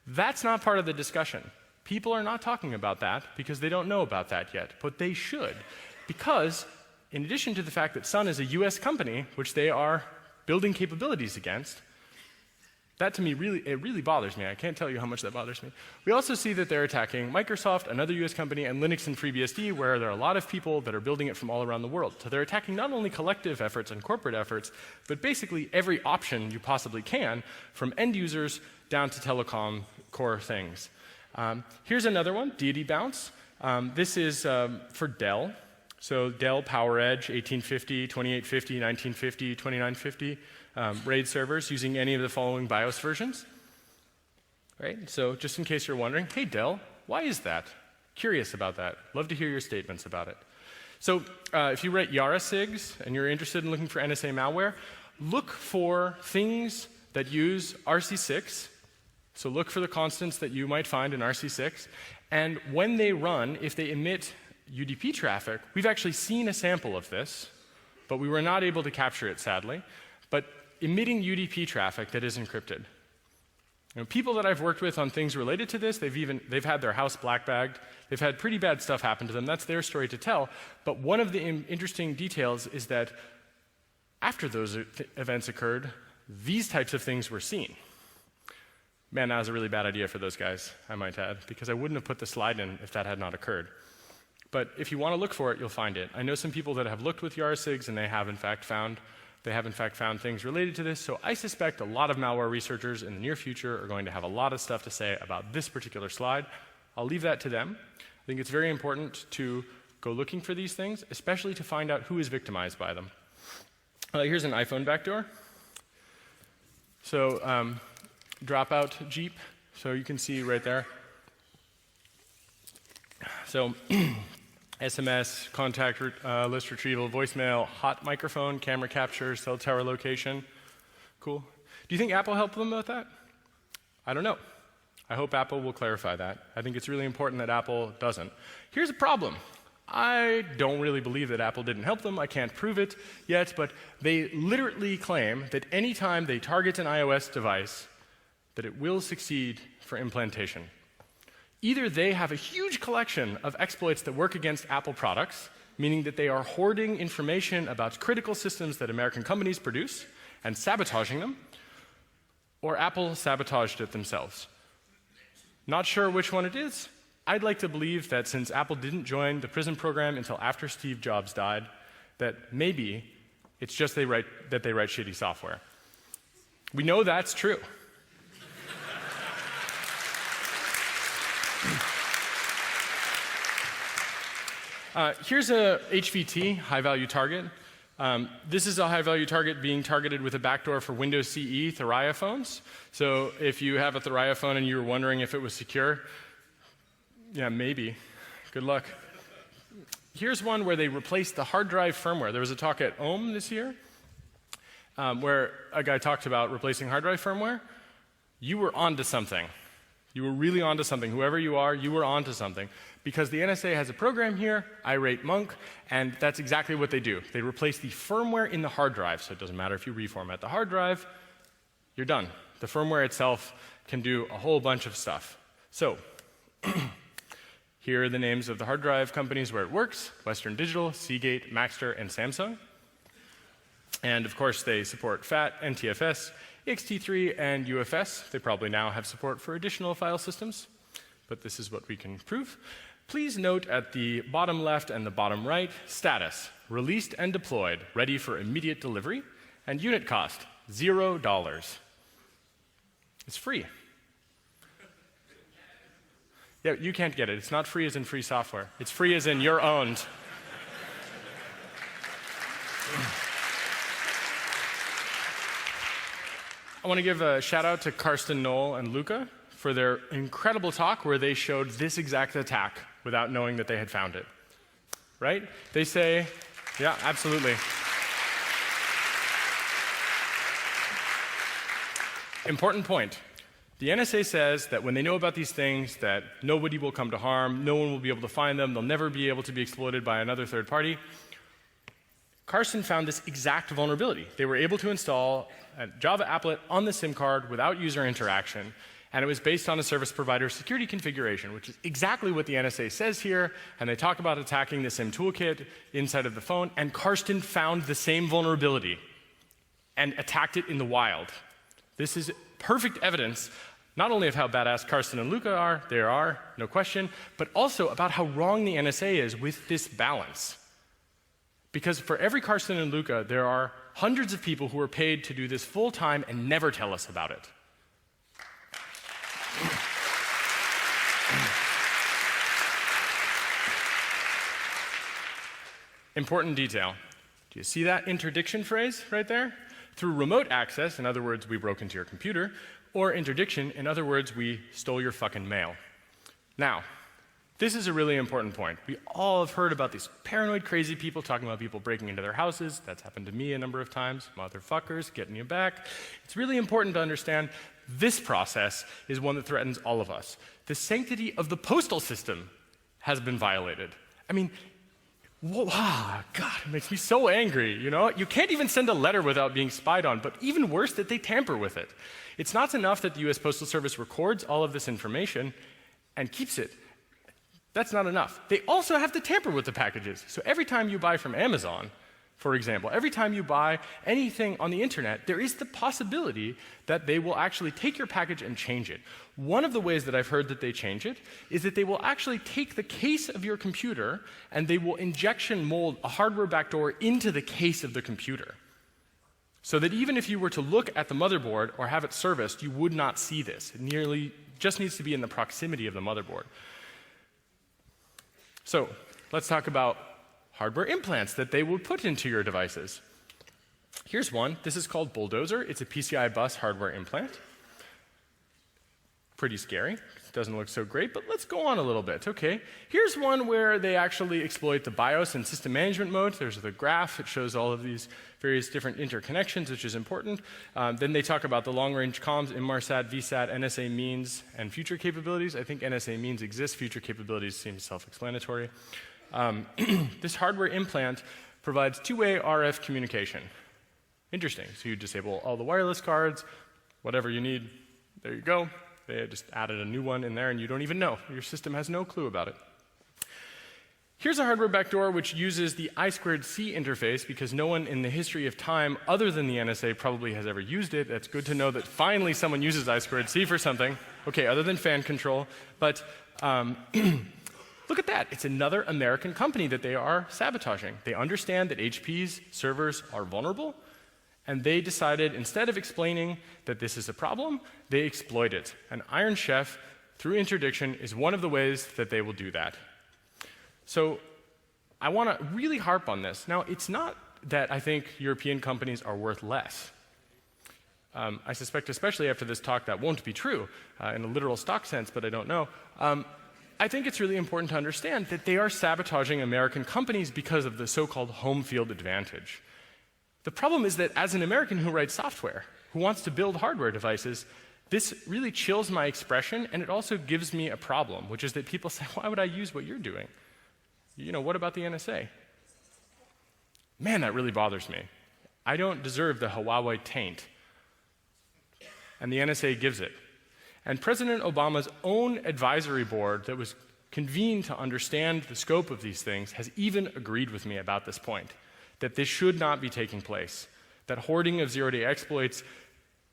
that's not part of the discussion. People are not talking about that because they don't know about that yet, but they should. Because, in addition to the fact that Sun is a US company, which they are building capabilities against, that to me really bothers me. I can't tell you how much that bothers me. We also see that they're attacking Microsoft, another US company, and Linux and FreeBSD, where there are a lot of people that are building it from all around the world. So they're attacking not only collective efforts and corporate efforts, but basically every option you possibly can, from end users down to telecom core things. Here's another one, Deity Bounce. This is for Dell. So Dell PowerEdge 1850, 2850, 1950, 2950 RAID servers using any of the following BIOS versions. Right? So just in case you're wondering, hey Dell, why is that? Curious about that. Love to hear your statements about it. So if you write Yara SIGs and you're interested in looking for NSA malware, look for things that use RC6. So look for the constants that you might find in RC6. And when they run, if they emit UDP traffic, we've actually seen a sample of this, but we were not able to capture it, sadly. But emitting UDP traffic that is encrypted. You know, people that I've worked with on things related to this, they've had their house black-bagged. They've had pretty bad stuff happen to them. That's their story to tell. But one of the interesting details is that after those events occurred, these types of things were seen. Man, that was a really bad idea for those guys, I might add, because I wouldn't have put the slide in if that had not occurred. But if you want to look for it, you'll find it. I know some people that have looked with Yara SIGs, and they have in fact found things related to this. So I suspect a lot of malware researchers in the near future are going to have a lot of stuff to say about this particular slide. I'll leave that to them. I think it's very important to go looking for these things, especially to find out who is victimized by them. Here's an iPhone backdoor. So dropout Jeep So you can see right there. So SMS, contact list retrieval, voicemail, hot microphone, camera capture, cell tower location. Cool. Do you think Apple helped them with that? I don't know. I hope Apple will clarify that. I think it's really important that Apple doesn't. Here's a problem. I don't really believe that Apple didn't help them. I can't prove it yet, but they literally claim that anytime they target an iOS device, that it will succeed for implantation. Either they have a huge collection of exploits that work against Apple products, meaning that they are hoarding information about critical systems that American companies produce and sabotaging them, or Apple sabotaged it themselves. Not sure which one it is. I'd like to believe that since Apple didn't join the PRISM program until after Steve Jobs died, that maybe it's just that they write shitty software. We know that's true. Here's a HVT, high-value target. This is a high-value target being targeted with a backdoor for Windows CE Thuraya phones. So if you have a Thuraya phone and you were wondering if it was secure, yeah, maybe. Good luck. Here's one where they replaced the hard drive firmware. There was a talk at OHM this year where a guy talked about replacing hard drive firmware. You were onto something. You were really onto something. Whoever you are, you were onto something. Because the NSA has a program here, irate monk, and that's exactly what they do. They replace the firmware in the hard drive, so it doesn't matter if you reformat the hard drive, you're done. The firmware itself can do a whole bunch of stuff. So, here are the names of the hard drive companies where it works: Western Digital, Seagate, Maxtor, and Samsung. And of course, they support FAT, NTFS, ext3, and UFS. They probably now have support for additional file systems, but this is what we can prove. Please note at the bottom left and the bottom right, status: released and deployed, ready for immediate delivery, and unit cost, $0. It's free. Yeah, you can't get it. It's not free as in free software. It's free as in you're owned. I want to give a shout out to Karsten, Noel, and Luca for their incredible talk where they showed this exact attack without knowing that they had found it. Right? They say, yeah, absolutely. Important point. The NSA says that when they know about these things, that nobody will come to harm, no one will be able to find them, they'll never be able to be exploited by another third party. Karsten found this exact vulnerability. They were able to install a Java applet on the SIM card without user interaction, and it was based on a service provider security configuration, which is exactly what the NSA says here, and they talk about attacking the SIM toolkit inside of the phone, and Karsten found the same vulnerability and attacked it in the wild. This is perfect evidence not only of how badass Karsten and Luca are, they are, no question, but also about how wrong the NSA is with this balance. Because for every Karsten and Luca, there are hundreds of people who are paid to do this full time and never tell us about it. Important detail. Do you see that interdiction phrase right there? Through remote access, in other words, we broke into your computer, or interdiction, in other words, we stole your fucking mail. Now, this is a really important point. We all have heard about these paranoid, crazy people talking about people breaking into their houses. That's happened to me a number of times. Motherfuckers, getting you back. It's really important to understand this process is one that threatens all of us. The sanctity of the postal system has been violated. I mean, God, it makes me so angry, you know? You can't even send a letter without being spied on, but even worse, that they tamper with it. It's not enough that the US Postal Service records all of this information and keeps it. That's not enough. They also have to tamper with the packages. So every time you buy from Amazon, for example, every time you buy anything on the internet, there is the possibility that they will actually take your package and change it. One of the ways that I've heard that they change it is that they will actually take the case of your computer and they will injection mold a hardware backdoor into the case of the computer. So that even if you were to look at the motherboard or have it serviced, you would not see this. It nearly just needs to be in the proximity of the motherboard. So let's talk about hardware implants that they would put into your devices. Here's one. This is called Bulldozer. It's a PCI bus hardware implant. pretty scary. Doesn't look so great, but let's go on a little bit. Okay, here's one where they actually exploit the BIOS and system management mode. There's the graph. It shows all of these various different interconnections, which is important. Then they talk about the long-range comms, Inmarsat, VSAT, NSA means, and future capabilities. I think NSA means exists. Future capabilities seem self-explanatory. This hardware implant provides two-way RF communication. Interesting. So you disable all the wireless cards, whatever you need, there you go. They just added a new one in there, and you don't even know. Your system has no clue about it. Here's a hardware backdoor which uses the I2C interface because no one in the history of time other than the NSA probably has ever used it. That's good to know that finally someone uses I2C for something. Okay, other than fan control. But look at that. It's another American company that they are sabotaging. They understand that HP's servers are vulnerable, and they decided, instead of explaining that this is a problem, they exploit it. And Iron Chef, through interdiction, is one of the ways that they will do that. So I want to really harp on this. Now, it's not that I think European companies are worth less. I suspect, especially after this talk, that won't be true in a literal stock sense, but I don't know. I think it's really important to understand that they are sabotaging American companies because of the so-called home field advantage. The problem is that as an American who writes software, who wants to build hardware devices, this really chills my expression, and it also gives me a problem, which is that people say, why would I use what you're doing? You know, what about the NSA? Man, that really bothers me. I don't deserve the Huawei taint, and the NSA gives it. And President Obama's own advisory board that was convened to understand the scope of these things has even agreed with me about this point, that this should not be taking place, that hoarding of zero-day exploits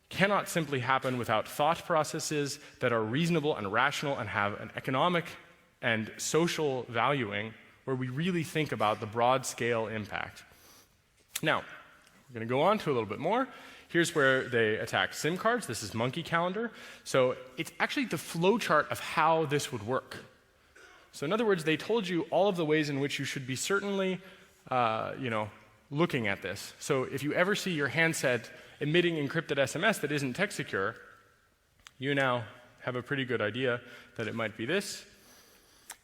cannot simply happen without thought processes that are reasonable and rational and have an economic and social valuing where we really think about the broad-scale impact. Now, we're going to go on to a little bit more. Here's where they attack SIM cards. This is Monkey Calendar. So it's actually the flowchart of how this would work. So in other words, they told you all of the ways in which you should be certainly looking at this. So if you ever see your handset emitting encrypted SMS that isn't text secure, you now have a pretty good idea that it might be this.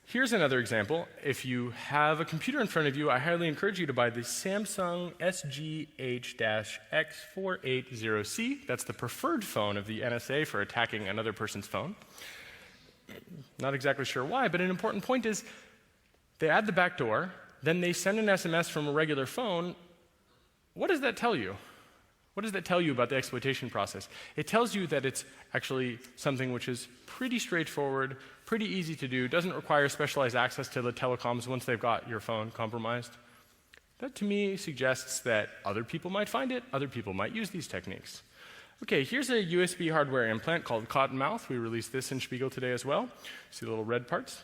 Here's another example. If you have a computer in front of you, I highly encourage you to buy the Samsung SGH-X480C. That's the preferred phone of the NSA for attacking another person's phone. Not exactly sure why, but an important point is they add the backdoor, then they send an SMS from a regular phone. What does that tell you? What does that tell you about the exploitation process? It tells you that it's actually something which is pretty straightforward, pretty easy to do, doesn't require specialized access to the telecoms once they've got your phone compromised. That to me suggests that other people might find it, other people might use these techniques. Okay, here's a USB hardware implant called Cottonmouth. We released this in Spiegel today as well. See the little red parts?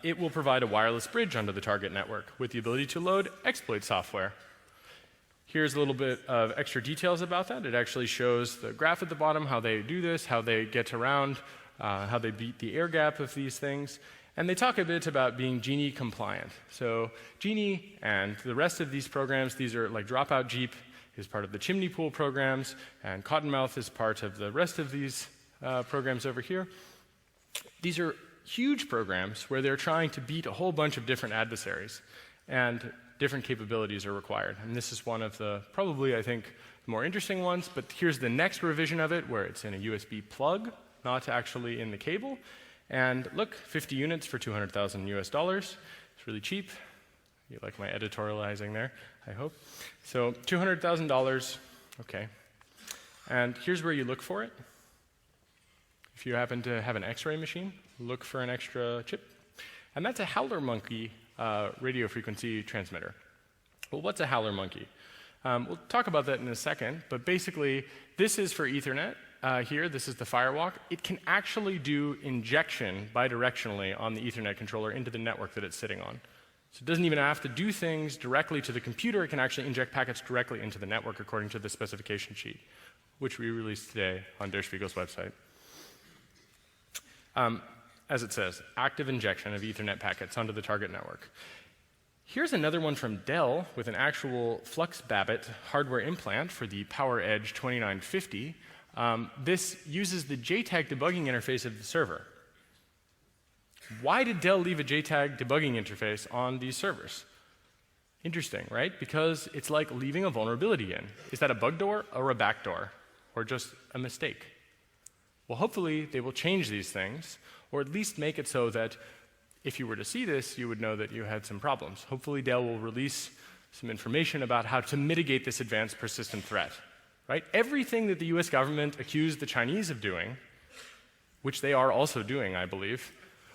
It will provide a wireless bridge onto the target network with the ability to load exploit software. Here's a little bit of extra details about that. It actually shows the graph at the bottom, how they do this, how they get around, how they beat the air gap of these things. And they talk a bit about being Genie compliant. So Genie and the rest of these programs, these are like Dropout Jeep is part of the Chimney Pool programs, and Cottonmouth is part of the rest of these programs over here. These are huge programs where they're trying to beat a whole bunch of different adversaries, and different capabilities are required. And this is one of the, probably, I think, more interesting ones, but here's the next revision of it where it's in a USB plug, not actually in the cable. And look, 50 units for $200,000 US. It's really cheap. You like my editorializing there, I hope. So $200,000, okay. And here's where you look for it. If you happen to have an X-ray machine, look for an extra chip. And that's a Howler Monkey radio frequency transmitter. Well, what's a Howler Monkey? We'll talk about that in a second, but basically, this is for Ethernet. Here, this is the Firewalk. It can actually do injection bidirectionally on the Ethernet controller into the network that it's sitting on. So it doesn't even have to do things directly to the computer. It can actually inject packets directly into the network according to the specification sheet, which we released today on Der Spiegel's website. As it says, active injection of Ethernet packets onto the target network. Here's another one from Dell with an actual Flux Babbitt hardware implant for the PowerEdge 2950. This uses the JTAG debugging interface of the server. Why did Dell leave a JTAG debugging interface on these servers? Interesting, right? Because it's like leaving a vulnerability in. Is that a bug door or a backdoor? Or just a mistake? Well, hopefully they will change these things, or at least make it so that if you were to see this, you would know that you had some problems. Hopefully Dell will release some information about how to mitigate this advanced persistent threat. Right? Everything that the US government accused the Chinese of doing, which they are also doing, I believe,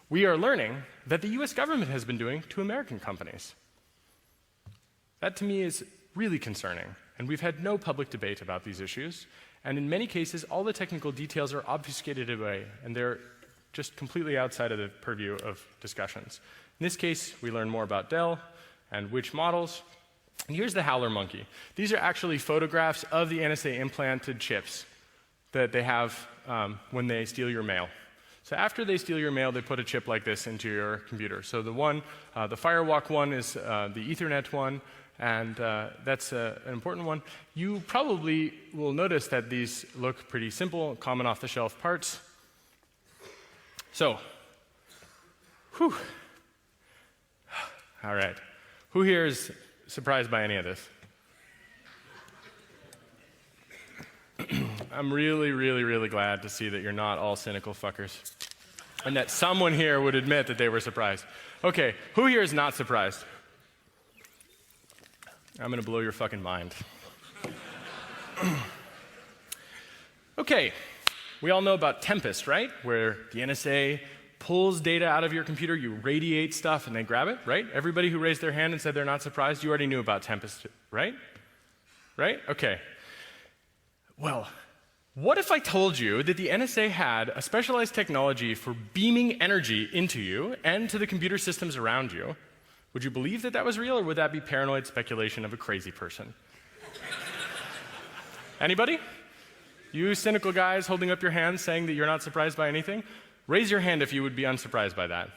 we are learning that the US government has been doing to American companies. That to me is really concerning, and we've had no public debate about these issues, and in many cases all the technical details are obfuscated away, and they're just completely outside of the purview of discussions. In this case, we learn more about Dell and which models. And here's the howler monkey. These are actually photographs of the NSA implanted chips that they have when they steal your mail. So after they steal your mail, they put a chip like this into your computer. So the one, the Firewalk one is the Ethernet one, and that's an important one. You probably will notice that these look pretty simple, common off-the-shelf parts. So, whew. All right. Who here is surprised by any of this? I'm really, really, really glad to see that you're not all cynical fuckers. And that someone here would admit that they were surprised. Okay, who here is not surprised? I'm gonna blow your fucking mind. Okay, we all know about Tempest, right? Where the NSA pulls data out of your computer, you radiate stuff, and they grab it, right? Everybody who raised their hand and said they're not surprised, you already knew about Tempest, right? Right? Okay. Well, what if I told you that the NSA had a specialized technology for beaming energy into you and to the computer systems around you? Would you believe that that was real, or would that be paranoid speculation of a crazy person? Anybody? You cynical guys holding up your hands saying that you're not surprised by anything? Raise your hand if you would be unsurprised by that.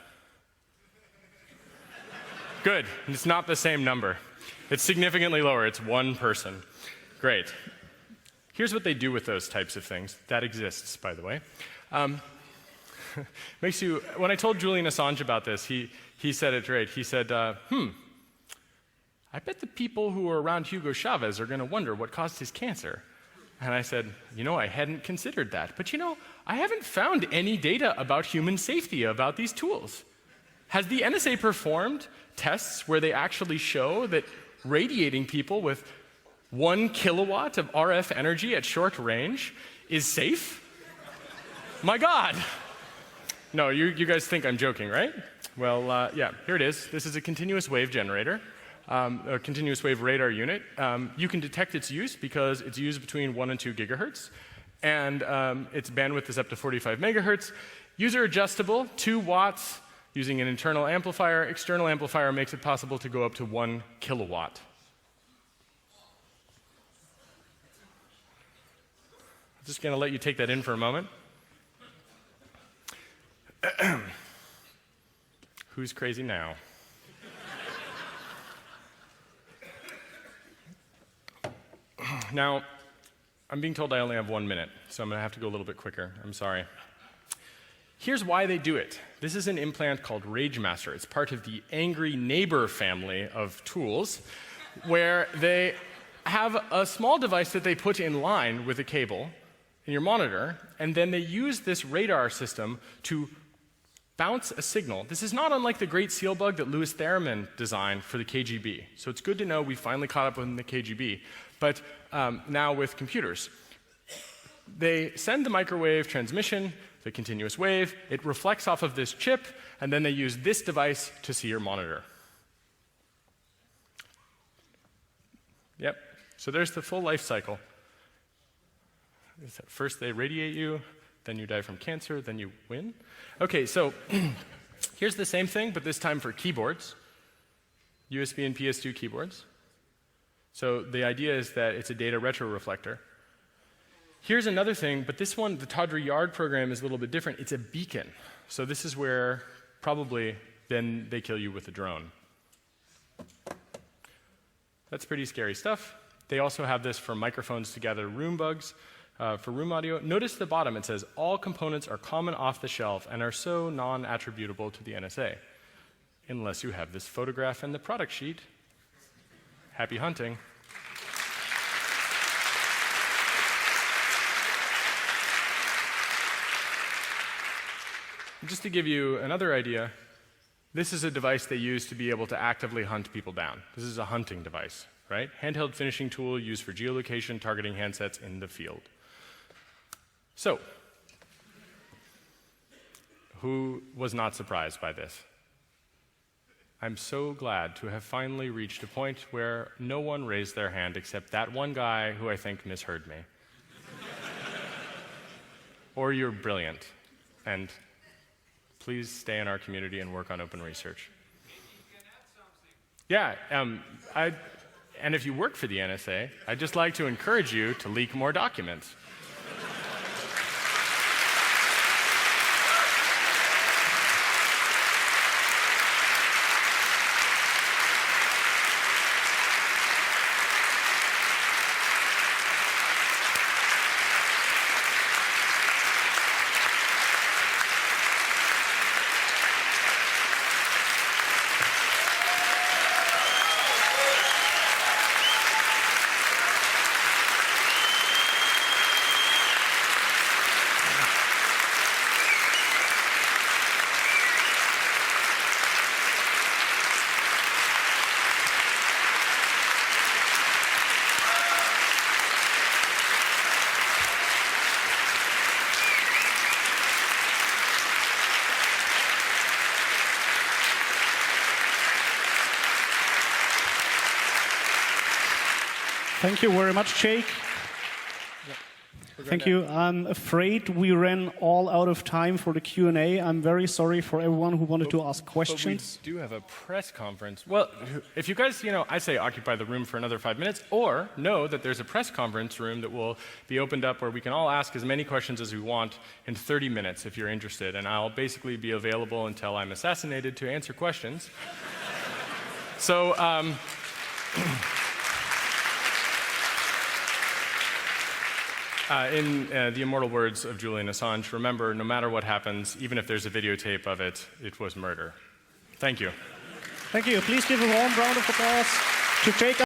Good. It's not the same number. It's significantly lower. It's one person. Great. Here's what they do with those types of things. That exists, by the way. Makes you, when I told Julian Assange about this, he said it right. He said, I bet the people who are around Hugo Chavez are going to wonder what caused his cancer. And I said, I hadn't considered that. But I haven't found any data about human safety about these tools. Has the NSA performed tests where they actually show that radiating people with 1 kilowatt of RF energy at short range is safe? My God. No, you guys think I'm joking, right? Well, yeah, here it is. This is a continuous wave generator. A continuous wave radar unit. You can detect its use because it's used between 1 and 2 gigahertz, and its bandwidth is up to 45 megahertz. User adjustable, 2 watts, using an internal amplifier. External amplifier makes it possible to go up to 1 kilowatt. I'm just going to let you take that in for a moment. Who's crazy now? Now, I'm being told I only have 1 minute, so I'm going to have to go a little bit quicker. I'm sorry. Here's why they do it. This is an implant called RageMaster. It's part of the Angry Neighbor family of tools, where they have a small device that they put in line with a cable in your monitor, and then they use this radar system to bounce a signal. This is not unlike the Great Seal Bug that Louis Theremin designed for the KGB. So it's good to know we finally caught up with the KGB. But now with computers. They send the microwave transmission, the continuous wave, it reflects off of this chip, and then they use this device to see your monitor. Yep, so there's the full life cycle. First they radiate you, then you die from cancer, then you win. Okay, so here's the same thing, but this time for keyboards, USB and PS2 keyboards. So the idea is that it's a data retroreflector. Here's another thing, but this one, the Tawdry Yard program, is a little bit different. It's a beacon. So this is where probably then they kill you with a drone. That's pretty scary stuff. They also have this for microphones to gather room bugs. for room audio. Notice the bottom, it says, all components are common off the shelf and are so non-attributable to the NSA. Unless you have this photograph and the product sheet. Happy hunting. Just to give you another idea, this is a device they use to be able to actively hunt people down. This is a hunting device, right? Handheld finishing tool used for geolocation, targeting handsets in the field. So, who was not surprised by this? I'm so glad to have finally reached a point where no one raised their hand except that one guy who I think misheard me. Or you're brilliant, and please stay in our community and work on open research. Yeah, and if you work for the NSA, I'd just like to encourage you to leak more documents. Thank you very much, Jake. Thank you. I'm afraid we ran all out of time for the Q&A. I'm very sorry for everyone who wanted to ask questions. But we do have a press conference. Well, if you guys, I say occupy the room for another 5 minutes, or know that there's a press conference room that will be opened up where we can all ask as many questions as we want in 30 minutes if you're interested. And I'll basically be available until I'm assassinated to answer questions. So, in the immortal words of Julian Assange, remember, no matter what happens, even if there's a videotape of it, it was murder. Thank you. Thank you. Please give a warm round of applause to Jacob.